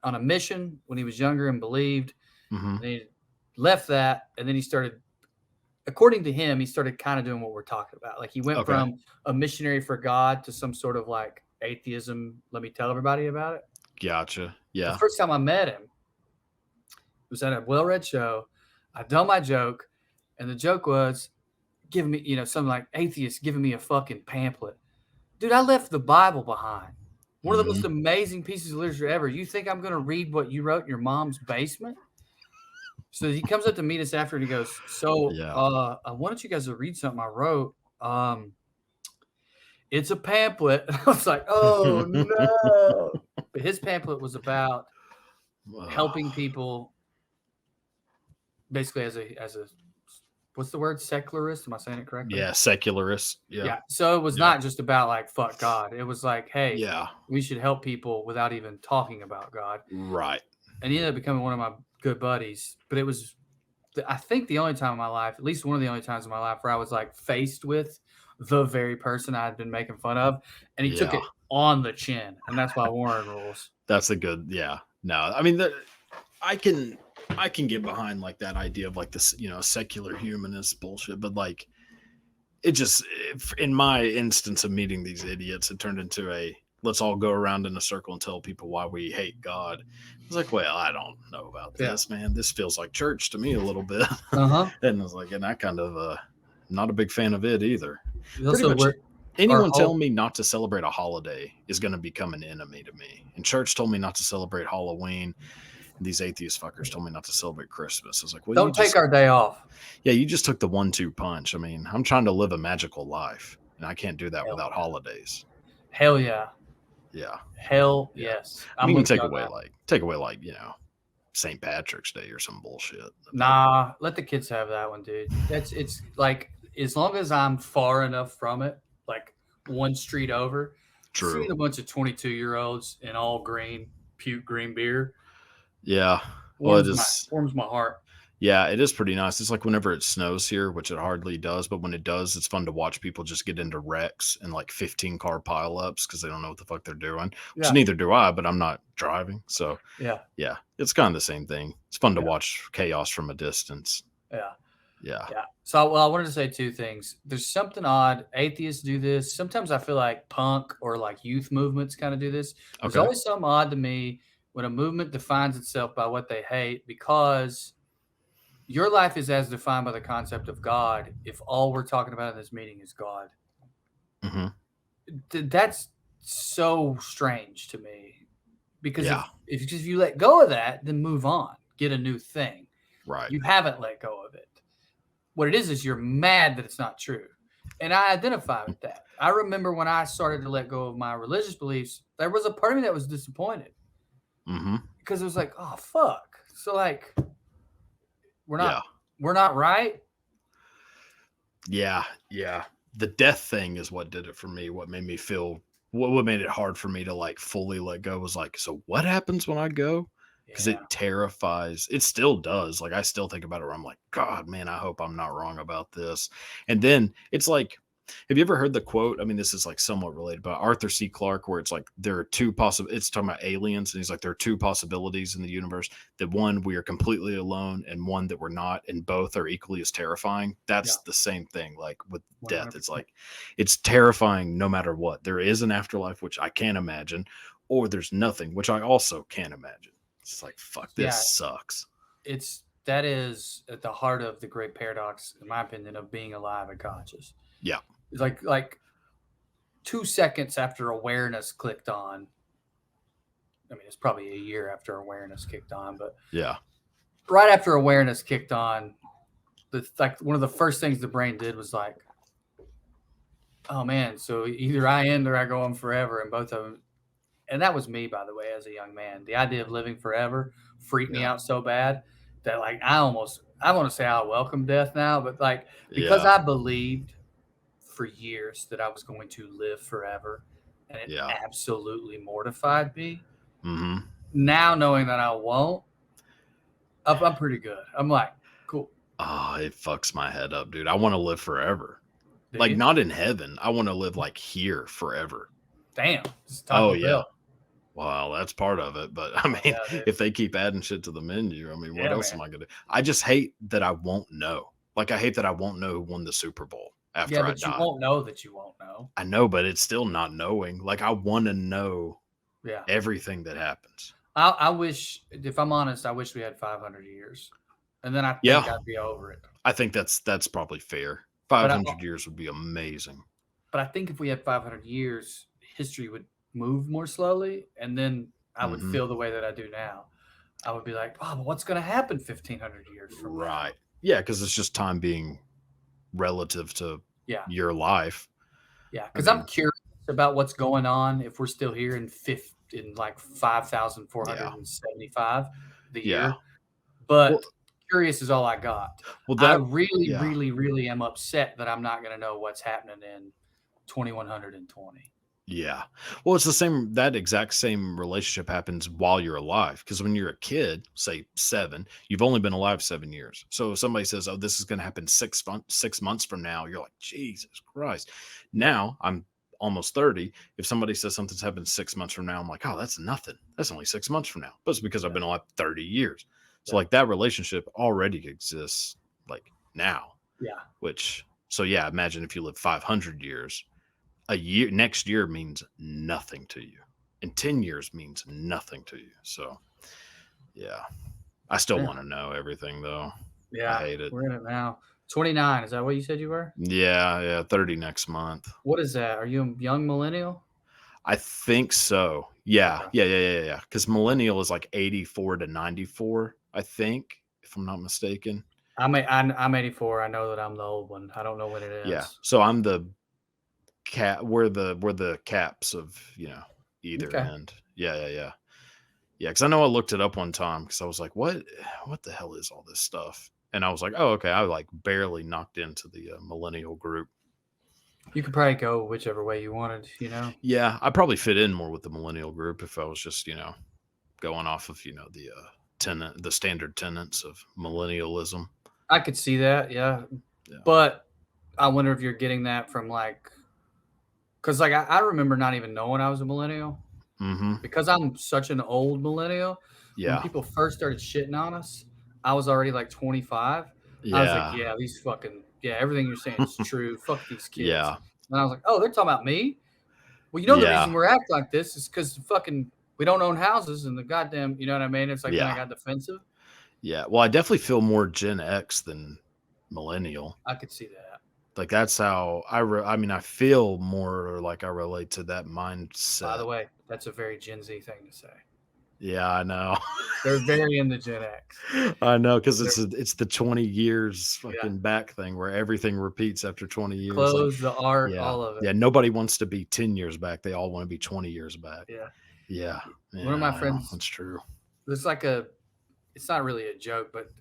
on a mission when he was younger and believed, Hmm. and he left that, and then he started, according to him, he started kind of doing what we're talking about. Like he went Okay. from a missionary for God to some sort of like atheism. Let me tell everybody about it. Gotcha. The Yeah. first time I met him was at a well-read show. I done my joke, and the joke was giving me, something like atheist giving me a fucking pamphlet. Dude, I left the Bible behind. One of the Hmm. most amazing pieces of literature ever. You think I'm going to read what you wrote in your mom's basement? So he comes up to meet us after and he goes, "So, Yeah. I wanted you guys to read something I wrote. It's a pamphlet." I was like, "Oh no!" But his pamphlet was about helping people, basically as a what's the word? Secularist? Am I saying it correctly? Yeah. Secularist. Yeah. Yeah. So it was Yeah. not just about like fuck God. It was like, hey, Yeah. we should help people without even talking about God. Right. And he ended up becoming one of my good buddies. But it was, I think, the only time in my life, at least one of the only times in my life, where I was like faced with the very person I had been making fun of, and he took Yeah. it on the chin, and that's why Warren rules. That's a good. Yeah. No, I mean, I can get behind like that idea of like this, secular humanist bullshit, but like it just, in my instance of meeting these idiots, it turned into a let's all go around in a circle and tell people why we hate God. I was like, well, I don't know about Yeah. this, man. This feels like church to me a little bit. Uh-huh. And I was like, and I kind of not a big fan of it either. Pretty Also, much our anyone whole telling me not to celebrate a holiday is going to become an enemy to me. And church told me not to celebrate Halloween. And these atheist fuckers told me not to celebrate Christmas. I was like, well, don't take our day off. yeah, you just took the 1-2 punch. I mean, I'm trying to live a magical life, and I can't do that Hell without yeah. holidays. Hell yeah. Yeah. Hell Yeah. yes. I mean, you can with you on take away like, St. Patrick's Day or some bullshit. Nah, let the kids have that one, dude. It's like, as long as I'm far enough from it, like one street over, True. seeing a bunch of 22-year-olds in all green, puke green beer Yeah. Well, it warms is. my heart. Yeah, it is pretty nice. It's like whenever it snows here, which it hardly does, but when it does, it's fun to watch people just get into wrecks and like 15 car pileups because they don't know what the fuck they're doing. Which Yeah. neither do I, but I'm not driving. So Yeah. yeah, it's kind of the same thing. It's fun to Yeah. watch chaos from a distance. Yeah. Yeah. Yeah. So, well, I wanted to say two things. There's something odd. Atheists do this. Sometimes I feel like punk or like youth movements kind of do this. There's Okay. always something odd to me when a movement defines itself by what they hate, because your life is as defined by the concept of God if all we're talking about in this meeting is God. Hmm. That's so strange to me, because Yeah. if you let go of that, then move on, get a new thing. Right. You haven't let go of it. What it is you're mad that it's not true. And I identify with that. I remember when I started to let go of my religious beliefs, there was a part of me that was disappointed, Hmm. because it was like, oh fuck. So like we're Yeah. not right. Yeah, yeah. The death thing is what did it for me. What made me feel what made it hard for me to like fully let go was like, so what happens when I go? Because Yeah. it terrifies. It still does. Like I still think about it where I'm like, God, man, I hope I'm not wrong about this. And then it's like, have you ever heard the quote? I mean, this is like somewhat related, but Arthur C. Clarke, where it's like there are two possible. It's talking about aliens, and he's like there are two possibilities in the universe. That one we are completely alone, and one that we're not, and both are equally as terrifying. Yeah. That's the same thing. Like with death, it's 100%. like it's terrifying no matter what. There is an afterlife, which I can't imagine, or there's nothing, which I also can't imagine. It's like fuck, this Yeah. sucks. That is at the heart of the great paradox, in my opinion, of being alive and conscious. Yeah, It's like 2 seconds after awareness clicked on. I mean, it's probably a year after awareness kicked on, but yeah, right after awareness kicked on, like one of the first things the brain did was like, oh man, so either I end or I go on forever, and both of them. And that was me, by the way, as a young man. The idea of living forever freaked me yeah, out so bad that like I want to say I welcome death now, but like because yeah, I believed for years that I was going to live forever, and it yeah. absolutely mortified me. Mm-hmm. Now knowing that I won't, I'm pretty good. I'm like, cool. Oh, it fucks my head up, dude. I want to live forever. Do Like you? not in heaven. I want to live like here forever. Damn, it's Oh Taco yeah. Bell. Well, that's part of it. But I Oh mean, yeah, dude. if they keep adding shit to the menu, I mean, what Yeah, else man. am I gonna do? I just hate that I won't know. Like I hate that I won't know who won the Super Bowl Yeah, after I but you die. won't know that you won't know. I know, but it's still not knowing. Like I want to know Yeah. everything that happens. I wish, if I'm honest, I wish we had 500 years, and then I think Yeah, I'd be over it. I think that's probably fair. But I, 500 years would be amazing. but I think if we had 500 years, history would move more slowly, and then I would Hmm. feel the way that I do now. I would be like, oh, but what's going to happen 1,500 years from now? Right. Yeah, because it's just time being relative to Yeah, your life. yeah, I because I'm mean, curious about what's going on if we're still here in like yeah, 5,475 the yeah. year. Well, But curious is all I got. well, I that, really, yeah, really, really am upset that I'm not going to know what's happening in 2120. yeah. Well, it's the same. That exact same relationship happens while you're alive. Because when you're a kid, say 7, you've only been alive 7 years. So if somebody says, "Oh, this is going to happen 6 months, 6 months from now," you're like, "Jesus Christ!" Yeah, Now I'm almost 30. If somebody says something's happened 6 months from now, I'm like, "Oh, that's nothing. That's only 6 months from now." But it's because I've yeah, been alive 30 years. So yeah, like that relationship already exists like now. yeah. Which so yeah, imagine if you live 500 years, a year next year means nothing to you. And 10 years means nothing to you. So, yeah. I still Yeah. want to know everything though. I Yeah. hate it. We're in it now. 29. Is that what you said you were? Yeah, yeah, 30 next month. What is that? Are you a young millennial? I think so. Yeah, Okay. yeah. Because millennial is like 84 to 94, I think, if I'm not mistaken. I'm 84. I know that I'm the old one. I don't know when it Yeah. ends. So I'm the cat. We're the caps of either Okay. end. Yeah. Yeah, because I know I looked it up one time because I was like, what the hell is all this stuff? And I was like, oh, okay. I like barely knocked into the millennial group. You could probably go whichever way you wanted. Yeah, I probably fit in more with the millennial group if I was just, going off of, the standard tenets of millennialism. I could see that. Yeah. Yeah. But I wonder if you're getting that from like, because like I remember not even knowing I was a millennial Mm-hmm. because I'm such an old millennial. When Yeah. people first started shitting on us, I was already like 25. I was like, Yeah. yeah, these fucking, yeah, everything you're saying is true. Fuck these kids. Yeah. And I was like, oh, they're talking about me? Well, the reason Yeah. we're acting like this is because fucking we don't own houses and the goddamn, you know what I mean? It's like then I Yeah. got defensive. Yeah. Well, I definitely feel more Gen X than millennial. I could see that. Like that's how I mean, I feel more like I relate to that By mindset. the way, that's a very Gen Z thing to say. Yeah, I know. They're very into Gen X. I know because They're, it's the 20 years yeah, fucking back thing where everything repeats after 20 the years. Like, clothes, the art, yeah, all of it. yeah. Nobody wants to be 10 years back. They all want to be 20 years back. Yeah. Yeah, One of my yeah. Well, friends, that's true. it's like it's not really a joke, but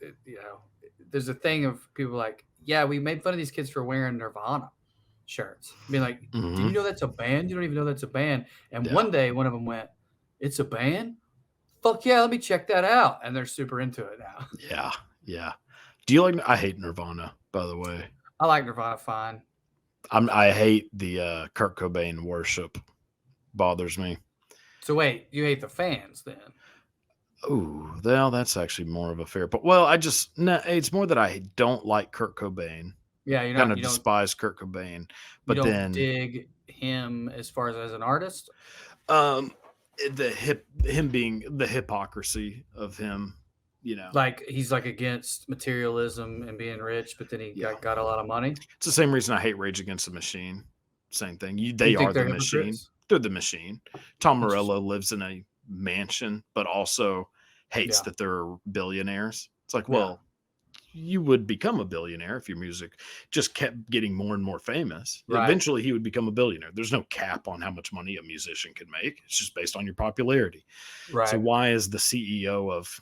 there's a thing of people like, yeah, we made fun of these kids for wearing Nirvana shirts. Being like, do you Hmm. know that's a band? You don't even know that's a band. And Yeah. one day one of them went, it's a band? Fuck yeah, let me check that out. And they're super into it now. Yeah. Yeah. Do you like? I hate Nirvana, by the way. I like Nirvana fine. I hate the Kurt Cobain worship. Bothers me. So wait, you hate the fans then? Oh, well, that's actually more of a fair. But well, I just no. It's more that I don't like Kurt Cobain. Yeah, Kind of despise Kurt Cobain. you But don't then dig him as far as an artist? um him being the hypocrisy of him, you know. Like he's like against materialism and being rich, but then he Yeah. got a lot of money. It's the same reason I hate Rage Against the Machine. Same thing. You They think are they're the machine. hypocrites? They're the machine. Tom Morello Interesting. lives in a mansion, but also hates Yeah. that they're billionaires. It's like, Yeah. well, you would become a billionaire if your music just kept getting more and more famous. Right. Eventually, he would become a billionaire. There's no cap on how much money a musician can make. It's just based on your popularity. Right. So why is the CEO of,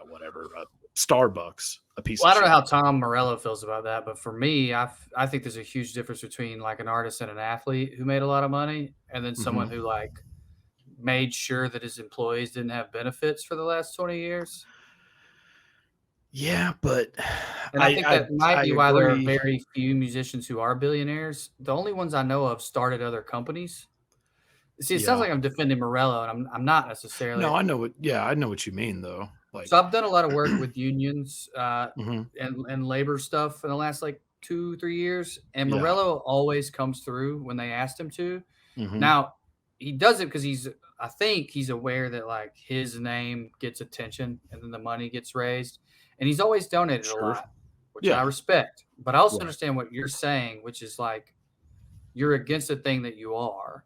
whatever, Starbucks a piece Well, I of don't know shit? how Tom Morello feels about that, but for me, I think there's a huge difference between like an artist and an athlete who made a lot of money, and then someone Mhm. who like made sure that his employees didn't have benefits for the last 20 years. Yeah, but And I think that might I be why there are agree. very few musicians who are billionaires. The only ones I know of started other companies. See, it sounds Yeah. like I'm defending Morello, and I'm not necessarily. No, I know what. Yeah, I know what you mean though. Like, So I've done a lot of work with unions mhm, and labor stuff in the last like 2-3 years, and yeah, Morello always comes through when they asked him to. mhm, Now he does it because I think he's aware that like his name gets attention and then the money gets raised, and he's always donated a sure, lot, which I yeah, respect. But I also right, understand what you're saying, which is like you're against the thing that you are,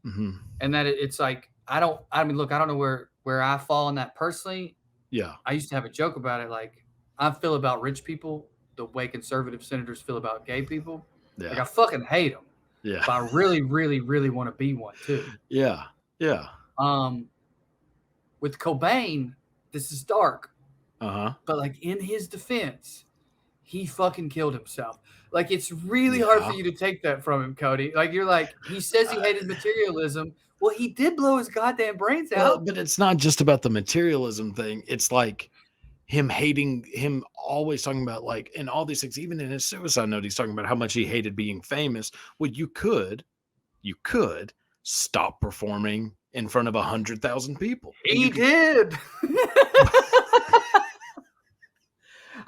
mhm, and that it's like I don't. I mean, look, I don't know where I fall in that personally. yeah, I used to have a joke about it, like I feel about rich people the way conservative senators feel about gay people. Like yeah, I fucking hate them, yeah, but I really, really, really want to be one too. yeah, yeah, Um, with Cobain, this is dark, uh huh, but like in his defense, he fucking killed himself. Like it's really hard for yeah. you to take that from him, Cody. Like you're like he says he Uh, hated materialism. Well, he did blow his goddamn brains well, out. but it's not just about the materialism thing. It's like him hating him always talking about like and all these things. Even in his suicide note, he's talking about how much he hated being famous. Well, you could stop performing in front of 100,000 people, and you He could. did.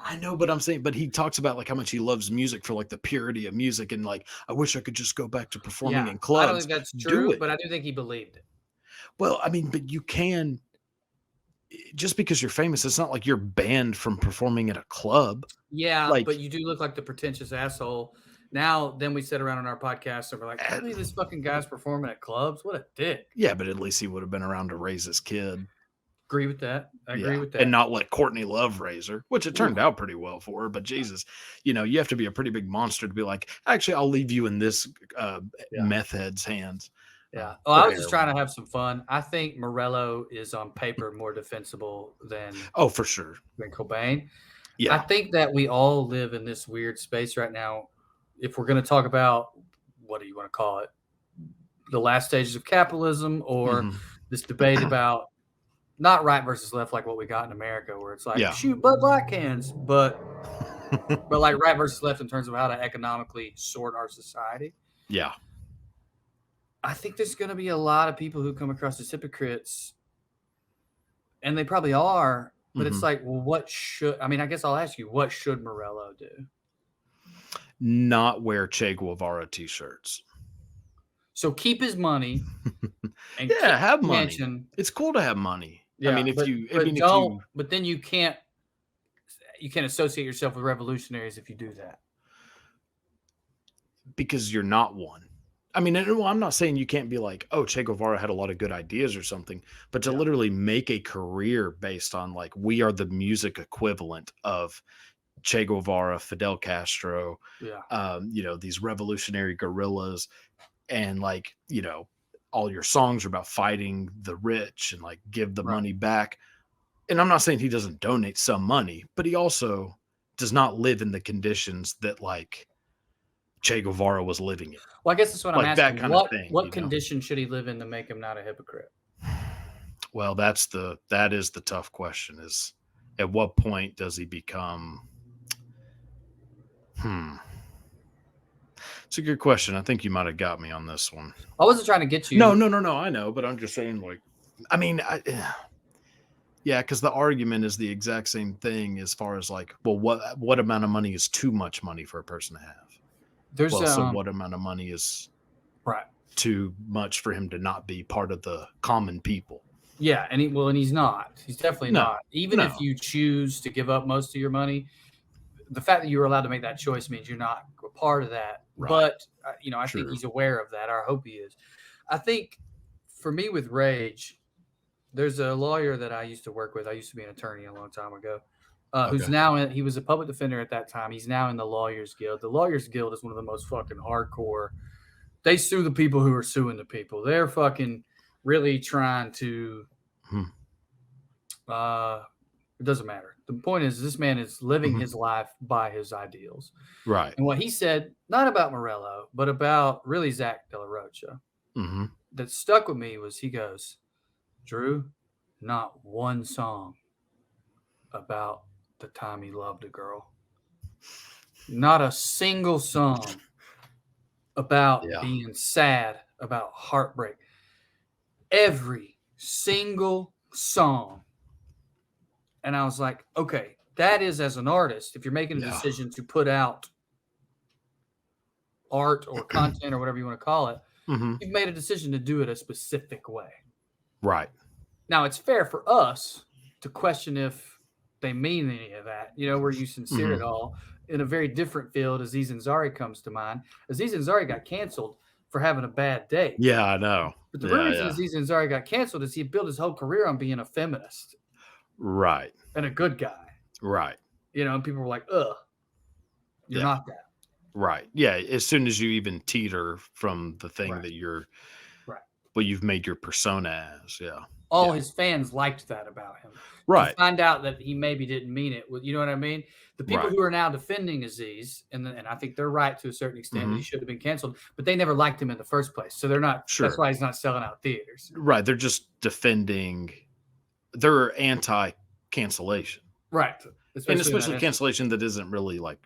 I know, but I'm saying, but he talks about like how much he loves music for like the purity of music, and like I wish I could just go back to performing Yeah, in I don't clubs. think that's Do true, it. but I do think he believed it. Well, I mean, but you can just because you're famous. It's not like you're banned from performing at a club. Yeah, Like, but you do look like the pretentious asshole. Now, then we sit around on our podcast and we're like, can't at, believe this fucking guy's performing at clubs. What a dick. yeah, but at least he would have been around to raise his kid. Agree with that. I agree Yeah, with and that. not let Courtney Love raise her, which it Ooh, turned out pretty well for her. But Jesus, you have to be a pretty big monster to be like, actually, I'll leave you in this yeah. meth head's hands. Yeah. Well, Or I was just trying heroin. to have some fun. I think Morello is on paper more defensible Oh, for sure. than Cobain. I Yeah. think that we all live in this weird space right now. If we're going to talk about what do you want to call it? The last stages of capitalism or Hmm. this debate about not right versus left like what we got in America where it's like Yeah. shoot Bud Light cans, but like right versus left in terms of how to economically sort our society. Yeah. I think there's going to be a lot of people who come across as hypocrites, and they probably are. But it's Hmm. like, well, I guess I'll ask you, what should Morello do? Not wear Che Guevara t-shirts. So keep his money and Yeah, keep have the money. mansion. It's cool to have money. I Yeah, mean, if but you, I but mean, if don't. you, But then you can't associate yourself with revolutionaries if you do that. because you're not one. I mean, well, I'm not saying you can't be like, oh, Che Guevara had a lot of good ideas or something, but to Yeah, literally make a career based on like, we are the music equivalent of Che Guevara, Fidel Castro, yeah, these revolutionary guerrillas, and like, all your songs are about fighting the rich and like give the right. money back. And I'm not saying he doesn't donate some money, but he also does not live in the conditions that like Che Guevara was living in. Well, I guess that's what I'm Like that asking. kind of thing. What condition should he live in to make him not a hypocrite? Well, that is the tough question, is at what point does he become It's a good question. I think you might have got me on this one. I wasn't trying to get you. No. I know, but I'm just saying, like, I mean, yeah, because the argument is the exact same thing as far as like, well, what amount of money is too much money for a person to have? So what amount of money is right too much for him to not be part of the common people? Yeah, and he's not. He's definitely not. Even if you choose to give up most of your money, the fact that you were allowed to make that choice means you're not a part of that. Right. But I think he's aware of that. I hope he is. I think for me with Rage, there's a lawyer that I used to work with. I used to be an attorney a long time ago. Who's now he was a public defender at that time. He's now in the Lawyers Guild. The Lawyers Guild is one of the most fucking hardcore. They sue the people who are suing the people. They're fucking really trying to it doesn't matter. The point is, this man is living his life by his ideals. Right. And what he said, not about Morello, but about really Zach De La Rocha, that stuck with me was, he goes, Drew, not one song about the time he loved a girl. Not a single song about being sad, about heartbreak. Every single song. And I was like, okay, that is, as an artist, if you're making a decision to put out art or content or whatever you want to call it, you've made a decision to do it a specific way. Right. Now, it's fair for us to question if they mean any of that. Were you sincere at all? In a very different field, Aziz Ansari comes to mind. Aziz Ansari got canceled for having a bad day. Yeah, I know. But the reason Aziz Ansari got canceled is he built his whole career on being a feminist. Right. And a good guy. Right. And people were like, ugh, you're not that. Right. Yeah. As soon as you even teeter from the thing that you're, well, you've made your persona as, all his fans liked that about him. Right. To find out that he maybe didn't mean it. You know what I mean? The people who are now defending Aziz, and I think they're right to a certain extent, he should have been canceled, but they never liked him in the first place. So they're not, that's why he's not selling out theaters. Right. They're just defending, they're anti-cancellation. Right. Especially cancellation that isn't really like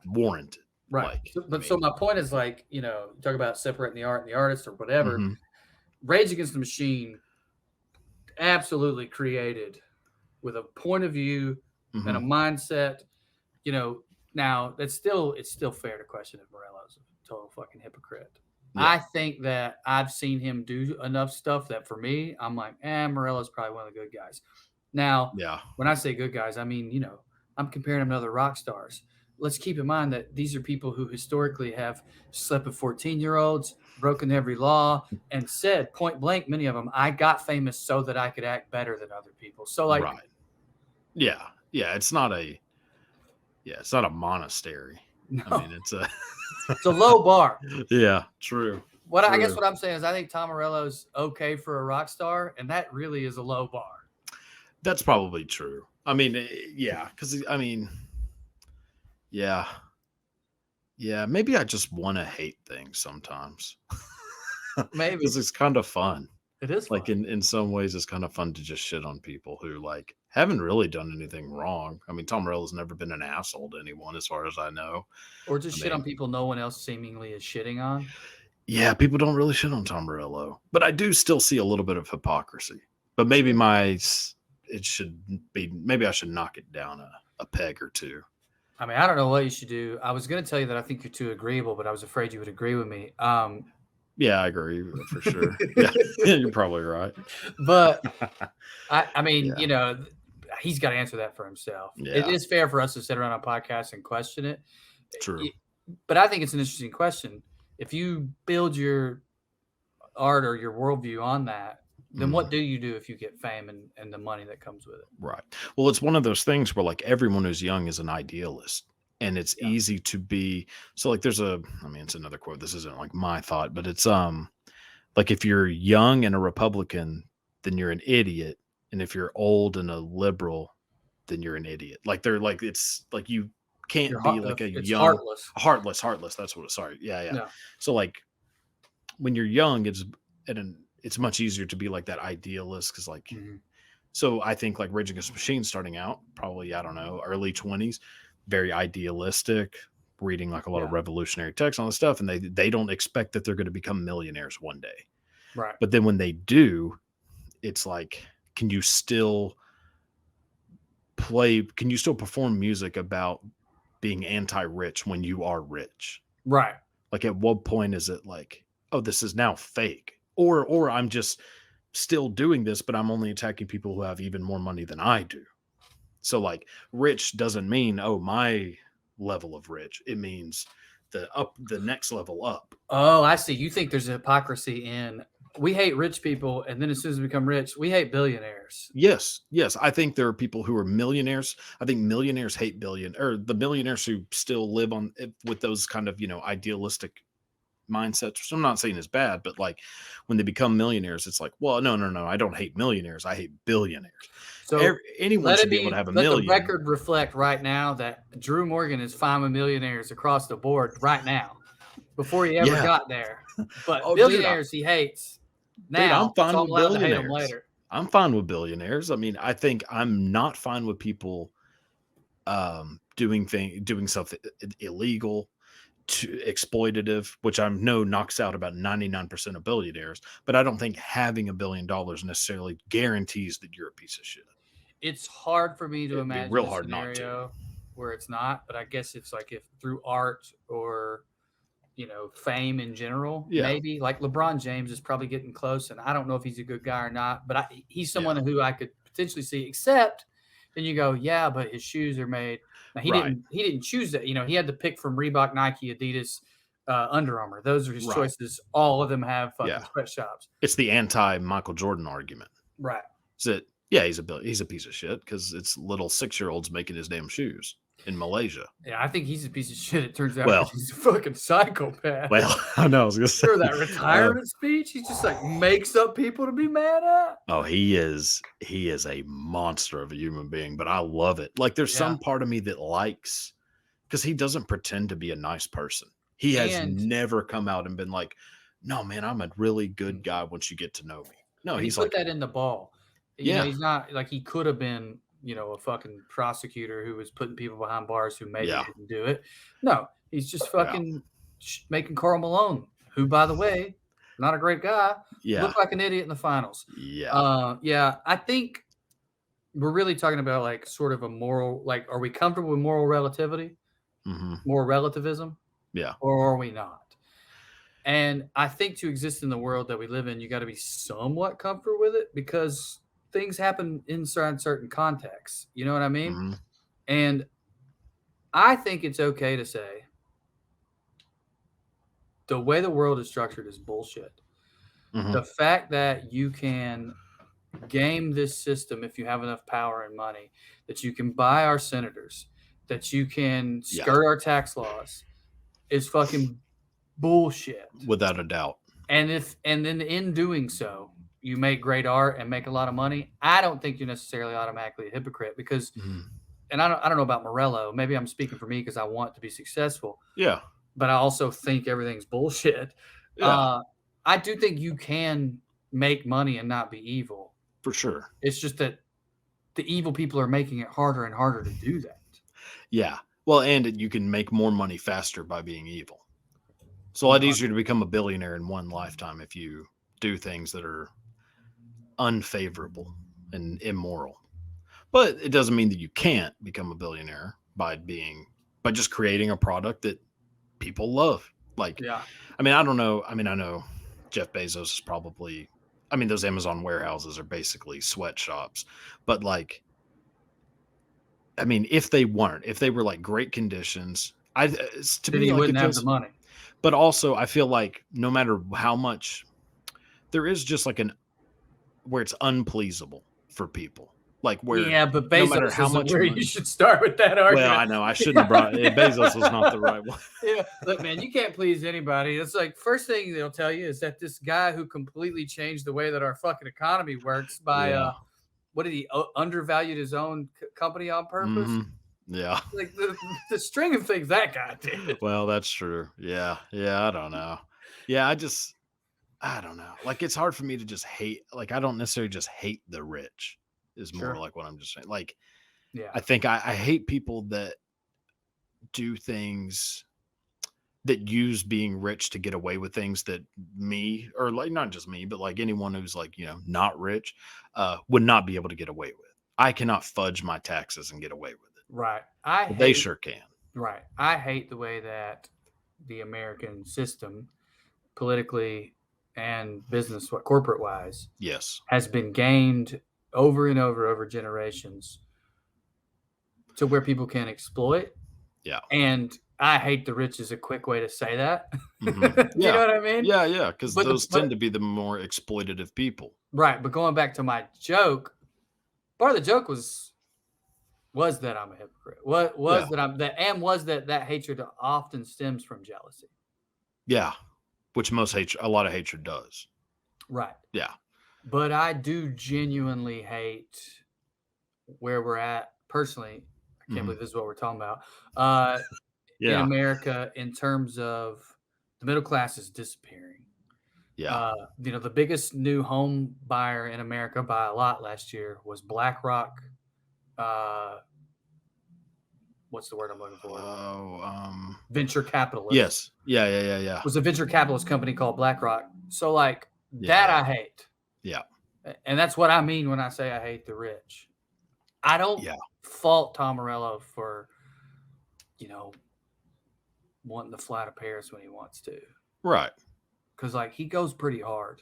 warranted. Right. So my point is, like, you talk about separating the art and the artist or whatever. Rage Against the Machine absolutely created with a point of view and a mindset. Now it's still fair to question if Morello's a total fucking hypocrite. I think that I've seen him do enough stuff that for me, I'm like, Morello's probably one of the good guys. Now, when I say good guys, I mean, I'm comparing him to other rock stars. Let's keep in mind that these are people who historically have slept with 14-year-olds, broken every law, and said point blank, many of them, I got famous so that I could act better than other people. So, like, yeah, it's not a monastery. No. I mean, it's a low bar. Yeah, true. I guess what I'm saying is, I think Tom Morello's okay for a rock star, and that really is a low bar. That's probably true. I mean, because maybe I just want to hate things sometimes. Maybe because it's kind of fun. It is fun. Like in some ways, it's kind of fun to just shit on people who like haven't really done anything wrong. I mean, Tom Morello's never been an asshole to anyone, as far as I know. Or just shit on people no one else seemingly is shitting on. Yeah, people don't really shit on Tom Morello, but I do still see a little bit of hypocrisy. But maybe maybe I should knock it down a peg or two. I mean, I don't know what you should do. I was going to tell you that I think you're too agreeable, but I was afraid you would agree with me. Yeah, I agree for sure. Yeah, you're probably right. But I mean, he's got to answer that for himself. Yeah. It is fair for us to sit around on a podcast and question it. True. But I think it's an interesting question. If you build your art or your worldview on that, then what do you do if you get fame and the money that comes with it? Right. Well, it's one of those things where like everyone who's young is an idealist, and it's easy to be. So like it's another quote. This isn't like my thought, but it's like if you're young and a Republican, then you're an idiot. And if you're old and a liberal, then you're an idiot. Like they're like, it's like you can't be like a it's young heartless. heartless. That's what. Sorry, yeah. Yeah. So like when you're young, it's much easier to be like that idealist because like. Mhm. So I think like Rage Against the Machine starting out, probably, I don't know, early 20s, very idealistic, reading like a lot of Yeah. revolutionary text on this stuff, and they don't expect that they're going to become millionaires one day. Right. But then when they do, it's like, can you still perform music about being anti-rich when you are rich? Right. Like at what point is it like, oh, this is now fake? Or I'm just still doing this, but I'm only attacking people who have even more money than I do. So like rich doesn't mean, oh, my level of rich. It means the next level up. Oh, I see. You think there's a hypocrisy in we hate rich people, and then as soon as we become rich, we hate billionaires. Yes. I think there are people who are millionaires. I think millionaires hate the millionaires who still live on with those kind of, idealistic mindsets, which I'm not saying is bad, but like when they become millionaires, it's like, well, no, I don't hate millionaires. I hate billionaires. So Anyone should be able to have a let the million. record reflect right now that Drew Morgan is fine with millionaires across the board right now, before he ever got there. But billionaires he hates now. I'm fine so with I'm allowed to hate billionaires. him later. I'm fine with billionaires. I mean, I think I'm not fine with people doing something illegal, exploitative, which I know knocks out about 99% of billionaires, but I don't think having $1 billion necessarily guarantees that you're a piece of shit. It's hard for me to It'd be imagine real a hard not to. scenario where it's not, but I guess it's like if through art or fame in general, maybe like LeBron James is probably getting close, and I don't know if he's a good guy or not, but he's someone who I could potentially see. Except then you go, yeah, but his shoes are made. Now he didn't choose that. He had to pick from Reebok, Nike, Adidas, Under Armour. Those are his choices. All of them have fucking sweatshops. It's the anti-Michael Jordan argument, right? Is that he's a piece of shit because it's little 6-year-olds making his damn shoes in Malaysia. Yeah, I think he's a piece of shit. It turns out because he's a fucking psychopath. Well, I know. I was gonna say that retirement speech. He just like makes up people to be mad at. Oh, he is a monster of a human being, but I love it. Like there's some part of me that likes because he doesn't pretend to be a nice person. He has never come out and been like, "No, man, I'm a really good guy once you get to know me." No, he's put that in the ball. He's not like he could have been. A fucking prosecutor who was putting people behind bars who maybe didn't do it. No, he's just fucking making Karl Malone, who, by the way, not a great guy, looked like an idiot in the finals. I think we're really talking about like sort of a moral, like, are we comfortable with moral relativity, moral relativism? Yeah. Or are we not? And I think to exist in the world that we live in, you got to be somewhat comfortable with it because things happen inside certain contexts. You know what I mean? And I think it's okay to say the way the world is structured is bullshit. The fact that you can game this system if you have enough power and money, that you can buy our senators, that you can skirt our tax laws is fucking bullshit. Without a doubt. And then in doing so, you make great art and make a lot of money, I don't think you're necessarily automatically a hypocrite because, and I don't know about Morello. Maybe I'm speaking for me because I want to be successful. Yeah. But I also think everything's bullshit. Yeah. I do think you can make money and not be evil. For sure. It's just that the evil people are making it harder and harder to do that. Yeah. Well, and you can make more money faster by being evil. It's a lot easier to become a billionaire in one lifetime if you do things that are unfavorable and immoral. But it doesn't mean that you can't become a billionaire by just creating a product that people love. Like, I mean, I don't know. I mean, I know Jeff Bezos is probably, those Amazon warehouses are basically sweatshops, but like, if they were like great conditions, to me, he wouldn't have the money. But also I feel like no matter how much there is just like where it's unpleasable for people. Like where but Bezos no matter how much where money, you should start with that argument. Well, I know I shouldn't have brought Bezos was not the right one. Look, man, you can't please anybody. It's like first thing they'll tell you is that this guy who completely changed the way that our fucking economy works by what did he undervalued his own company on purpose? Yeah. Like the string of things that guy did. Well, that's true. Yeah. Yeah. I don't know. Yeah. I don't know. Like, it's hard for me to just hate. Like, I don't necessarily just hate the rich, is more Sure. like what I'm just saying. Like, Yeah. I think I hate people that do things that use being rich to get away with things that me, or like not just me, but like anyone who's like, not rich, would not be able to get away with. I cannot fudge my taxes and get away with it. Right. But they sure can. Right. I hate the way that the American system, politically and business, corporate wise, Yes. has been gained over and over generations to where people can exploit. Yeah. And I hate the rich is a quick way to say that. Mhm. Do you know Yeah. what I mean? Yeah, yeah, because But those tend to be the more exploitative people. right. But going back to my joke, part of the joke was that I'm a hypocrite. What was Yeah. that I'm that and was that hatred often stems from jealousy. Yeah. Which a lot of hatred does. Right. Yeah. But I do genuinely hate where we're at personally. I can't Mhm. believe this is what we're talking about. In Yeah. America, in terms of the middle class is disappearing. Yeah. The biggest new home buyer in America by a lot last year was BlackRock. What's the word I'm looking for? Oh, Venture capitalist. yes. Yeah, yeah, yeah, yeah. It was a venture capitalist company called BlackRock. So like Yeah, that yeah. I hate. Yeah. And that's what I mean when I say I hate the rich. I don't Yeah. fault Tom Morello for, wanting to fly to Paris when he wants to. Right. Because, like, he goes pretty hard.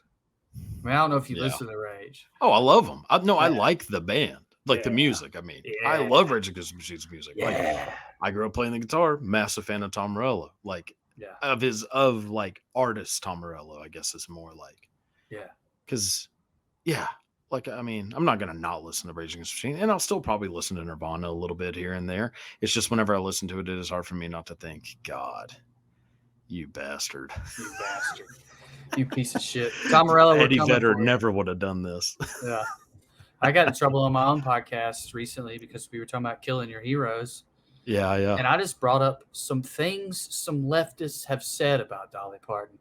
I mean, I don't know if you Yeah. listen to Rage. Oh, I love them. I Yeah. like the band, like the Yeah. music. I mean, I Yeah. love Rage Against the Machine's music. Like, Yeah. I grew up playing the guitar, massive fan of Tom Morello. Like, Yeah. of like artist Tom Morello, I guess is more like, Yeah. because, yeah, like, I mean, I'm not gonna not listen to Rage Against the Machine, and I'll still probably listen to Nirvana a little bit here and there. It's just whenever I listen to it, it is hard for me not to think, God, you bastard. You bastard. You piece of shit. Tom Morello, we're Eddie coming Vedder for you. never would have done this. Yeah. I got in trouble on my own podcast recently because we were talking about killing your heroes. Yeah, yeah. And I just brought up some things some leftists have said about Dolly Parton.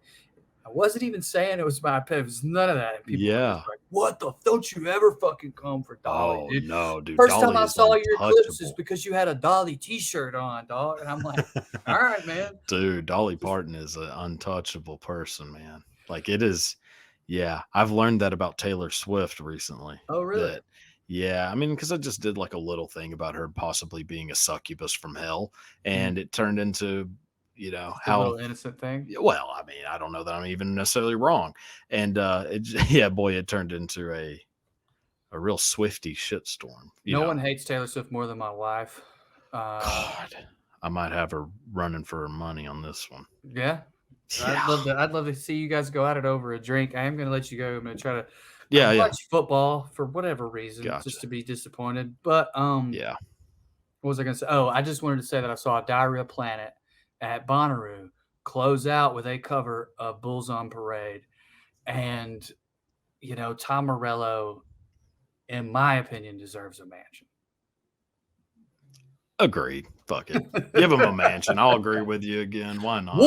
I wasn't even saying it was my pet. It was none of that. And people were just like, what the? Don't you ever fucking come for Dolly, Oh dude. no, dude. First Dolly time I is saw your clips is untouchable. because you had a Dolly t-shirt on, dog. And I'm like, all right, man. Dude, Dolly Parton is an untouchable person, man. Like, it is. Yeah, I've learned that about Taylor Swift recently. Oh, really? Yeah, I mean, because I just did like a little thing about her possibly being a succubus from hell, Mm. and it turned into, Just a how. little innocent thing. Well, I mean, I don't know that I'm even necessarily wrong, and yeah, boy, it turned into a real Swifty shitstorm. No one hates Taylor Swift more than my wife. God, I might have her running for her money on this one. Yeah. Yeah. I'd love to see you guys go at it over a drink. I am going to let you go. I'm going to try to Yeah, watch football for whatever reason, Gotcha. just to be disappointed. But yeah. What was I going to say? Oh, I just wanted to say that I saw Diarrhea Planet at Bonnaroo close out with a cover of Bulls on Parade. And, Tom Morello, in my opinion, deserves a mansion. Agreed. Fuck it. Give him a mansion. I'll agree with you again. Why not?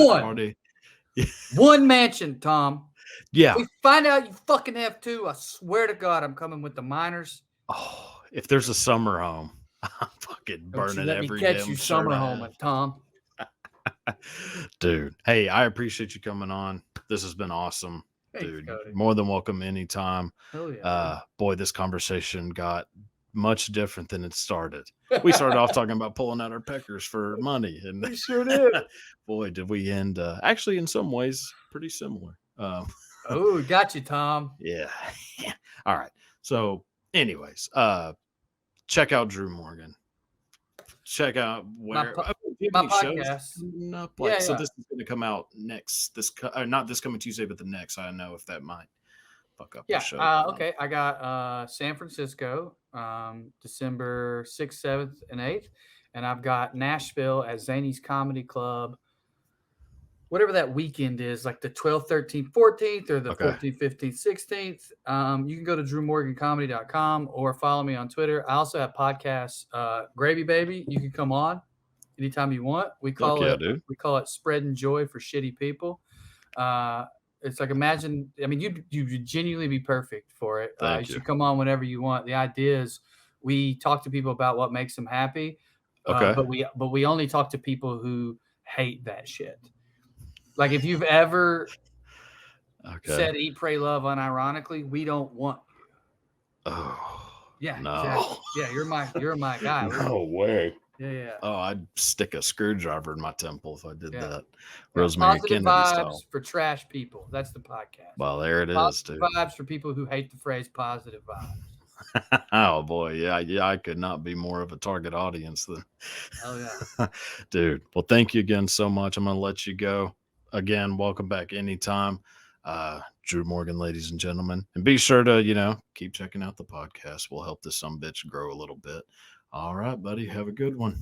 One mansion, Tom. Yeah. If we find out you fucking have two, I swear to God, I'm coming with the miners. Oh, if there's a summer home, I'm fucking burning every damn Let me catch you summer home, Tom. Dude, hey, I appreciate you coming on. This has been awesome. Thanks, dude. Cody. More than welcome anytime. Hell yeah. Boy, this conversation got much different than it started. We started off talking about pulling out our peckers for money, and we sure did. Boy, did we end actually in some ways pretty similar. Oh, got you, Tom. Yeah. All right. So, anyways, check out Drew Morgan. Check out where my podcast. So this is going to come out next. Not this coming Tuesday, but the next. I don't know if that might fuck up the show. Okay. I got San Francisco, December 6th, 7th, and 8th, and I've got Nashville at Zany's Comedy Club. whatever that weekend is, like the 12th, 13th, 14th, or the Okay. 14th, 15th, 16th. You can go to drewmorgancomedy.com or follow me on Twitter. I also have podcasts. Gravy Baby, you can come on anytime you want. We Fuck call yeah, it dude. spreading joy for shitty people. It's like, imagine, I mean, you genuinely be perfect for it. You Thank you. should come on whenever you want. The idea is we talk to people about what makes them happy, Okay. but we only talk to people who hate that shit. Like, if you've ever Okay. said "Eat, Pray, Love" unironically, we don't want you. Oh. Yeah, No. exactly. Yeah, you're my guy. No way. Yeah. Oh, I'd stick a screwdriver in my temple if I did Yeah. that. Yeah, Rosemary positive Kennedy vibes style. for trash people. That's the podcast. Well, there it is, Positive dude. vibes for people who hate the phrase positive vibes. Oh boy, yeah, I could not be more of a target audience than. Hell yeah. Dude. Well, thank you again so much. I'm gonna let you go. Again, welcome back anytime. Drew Morgan, ladies and gentlemen. And be sure to, keep checking out the podcast. We'll help this sumbitch grow a little bit. All right, buddy. Have a good one.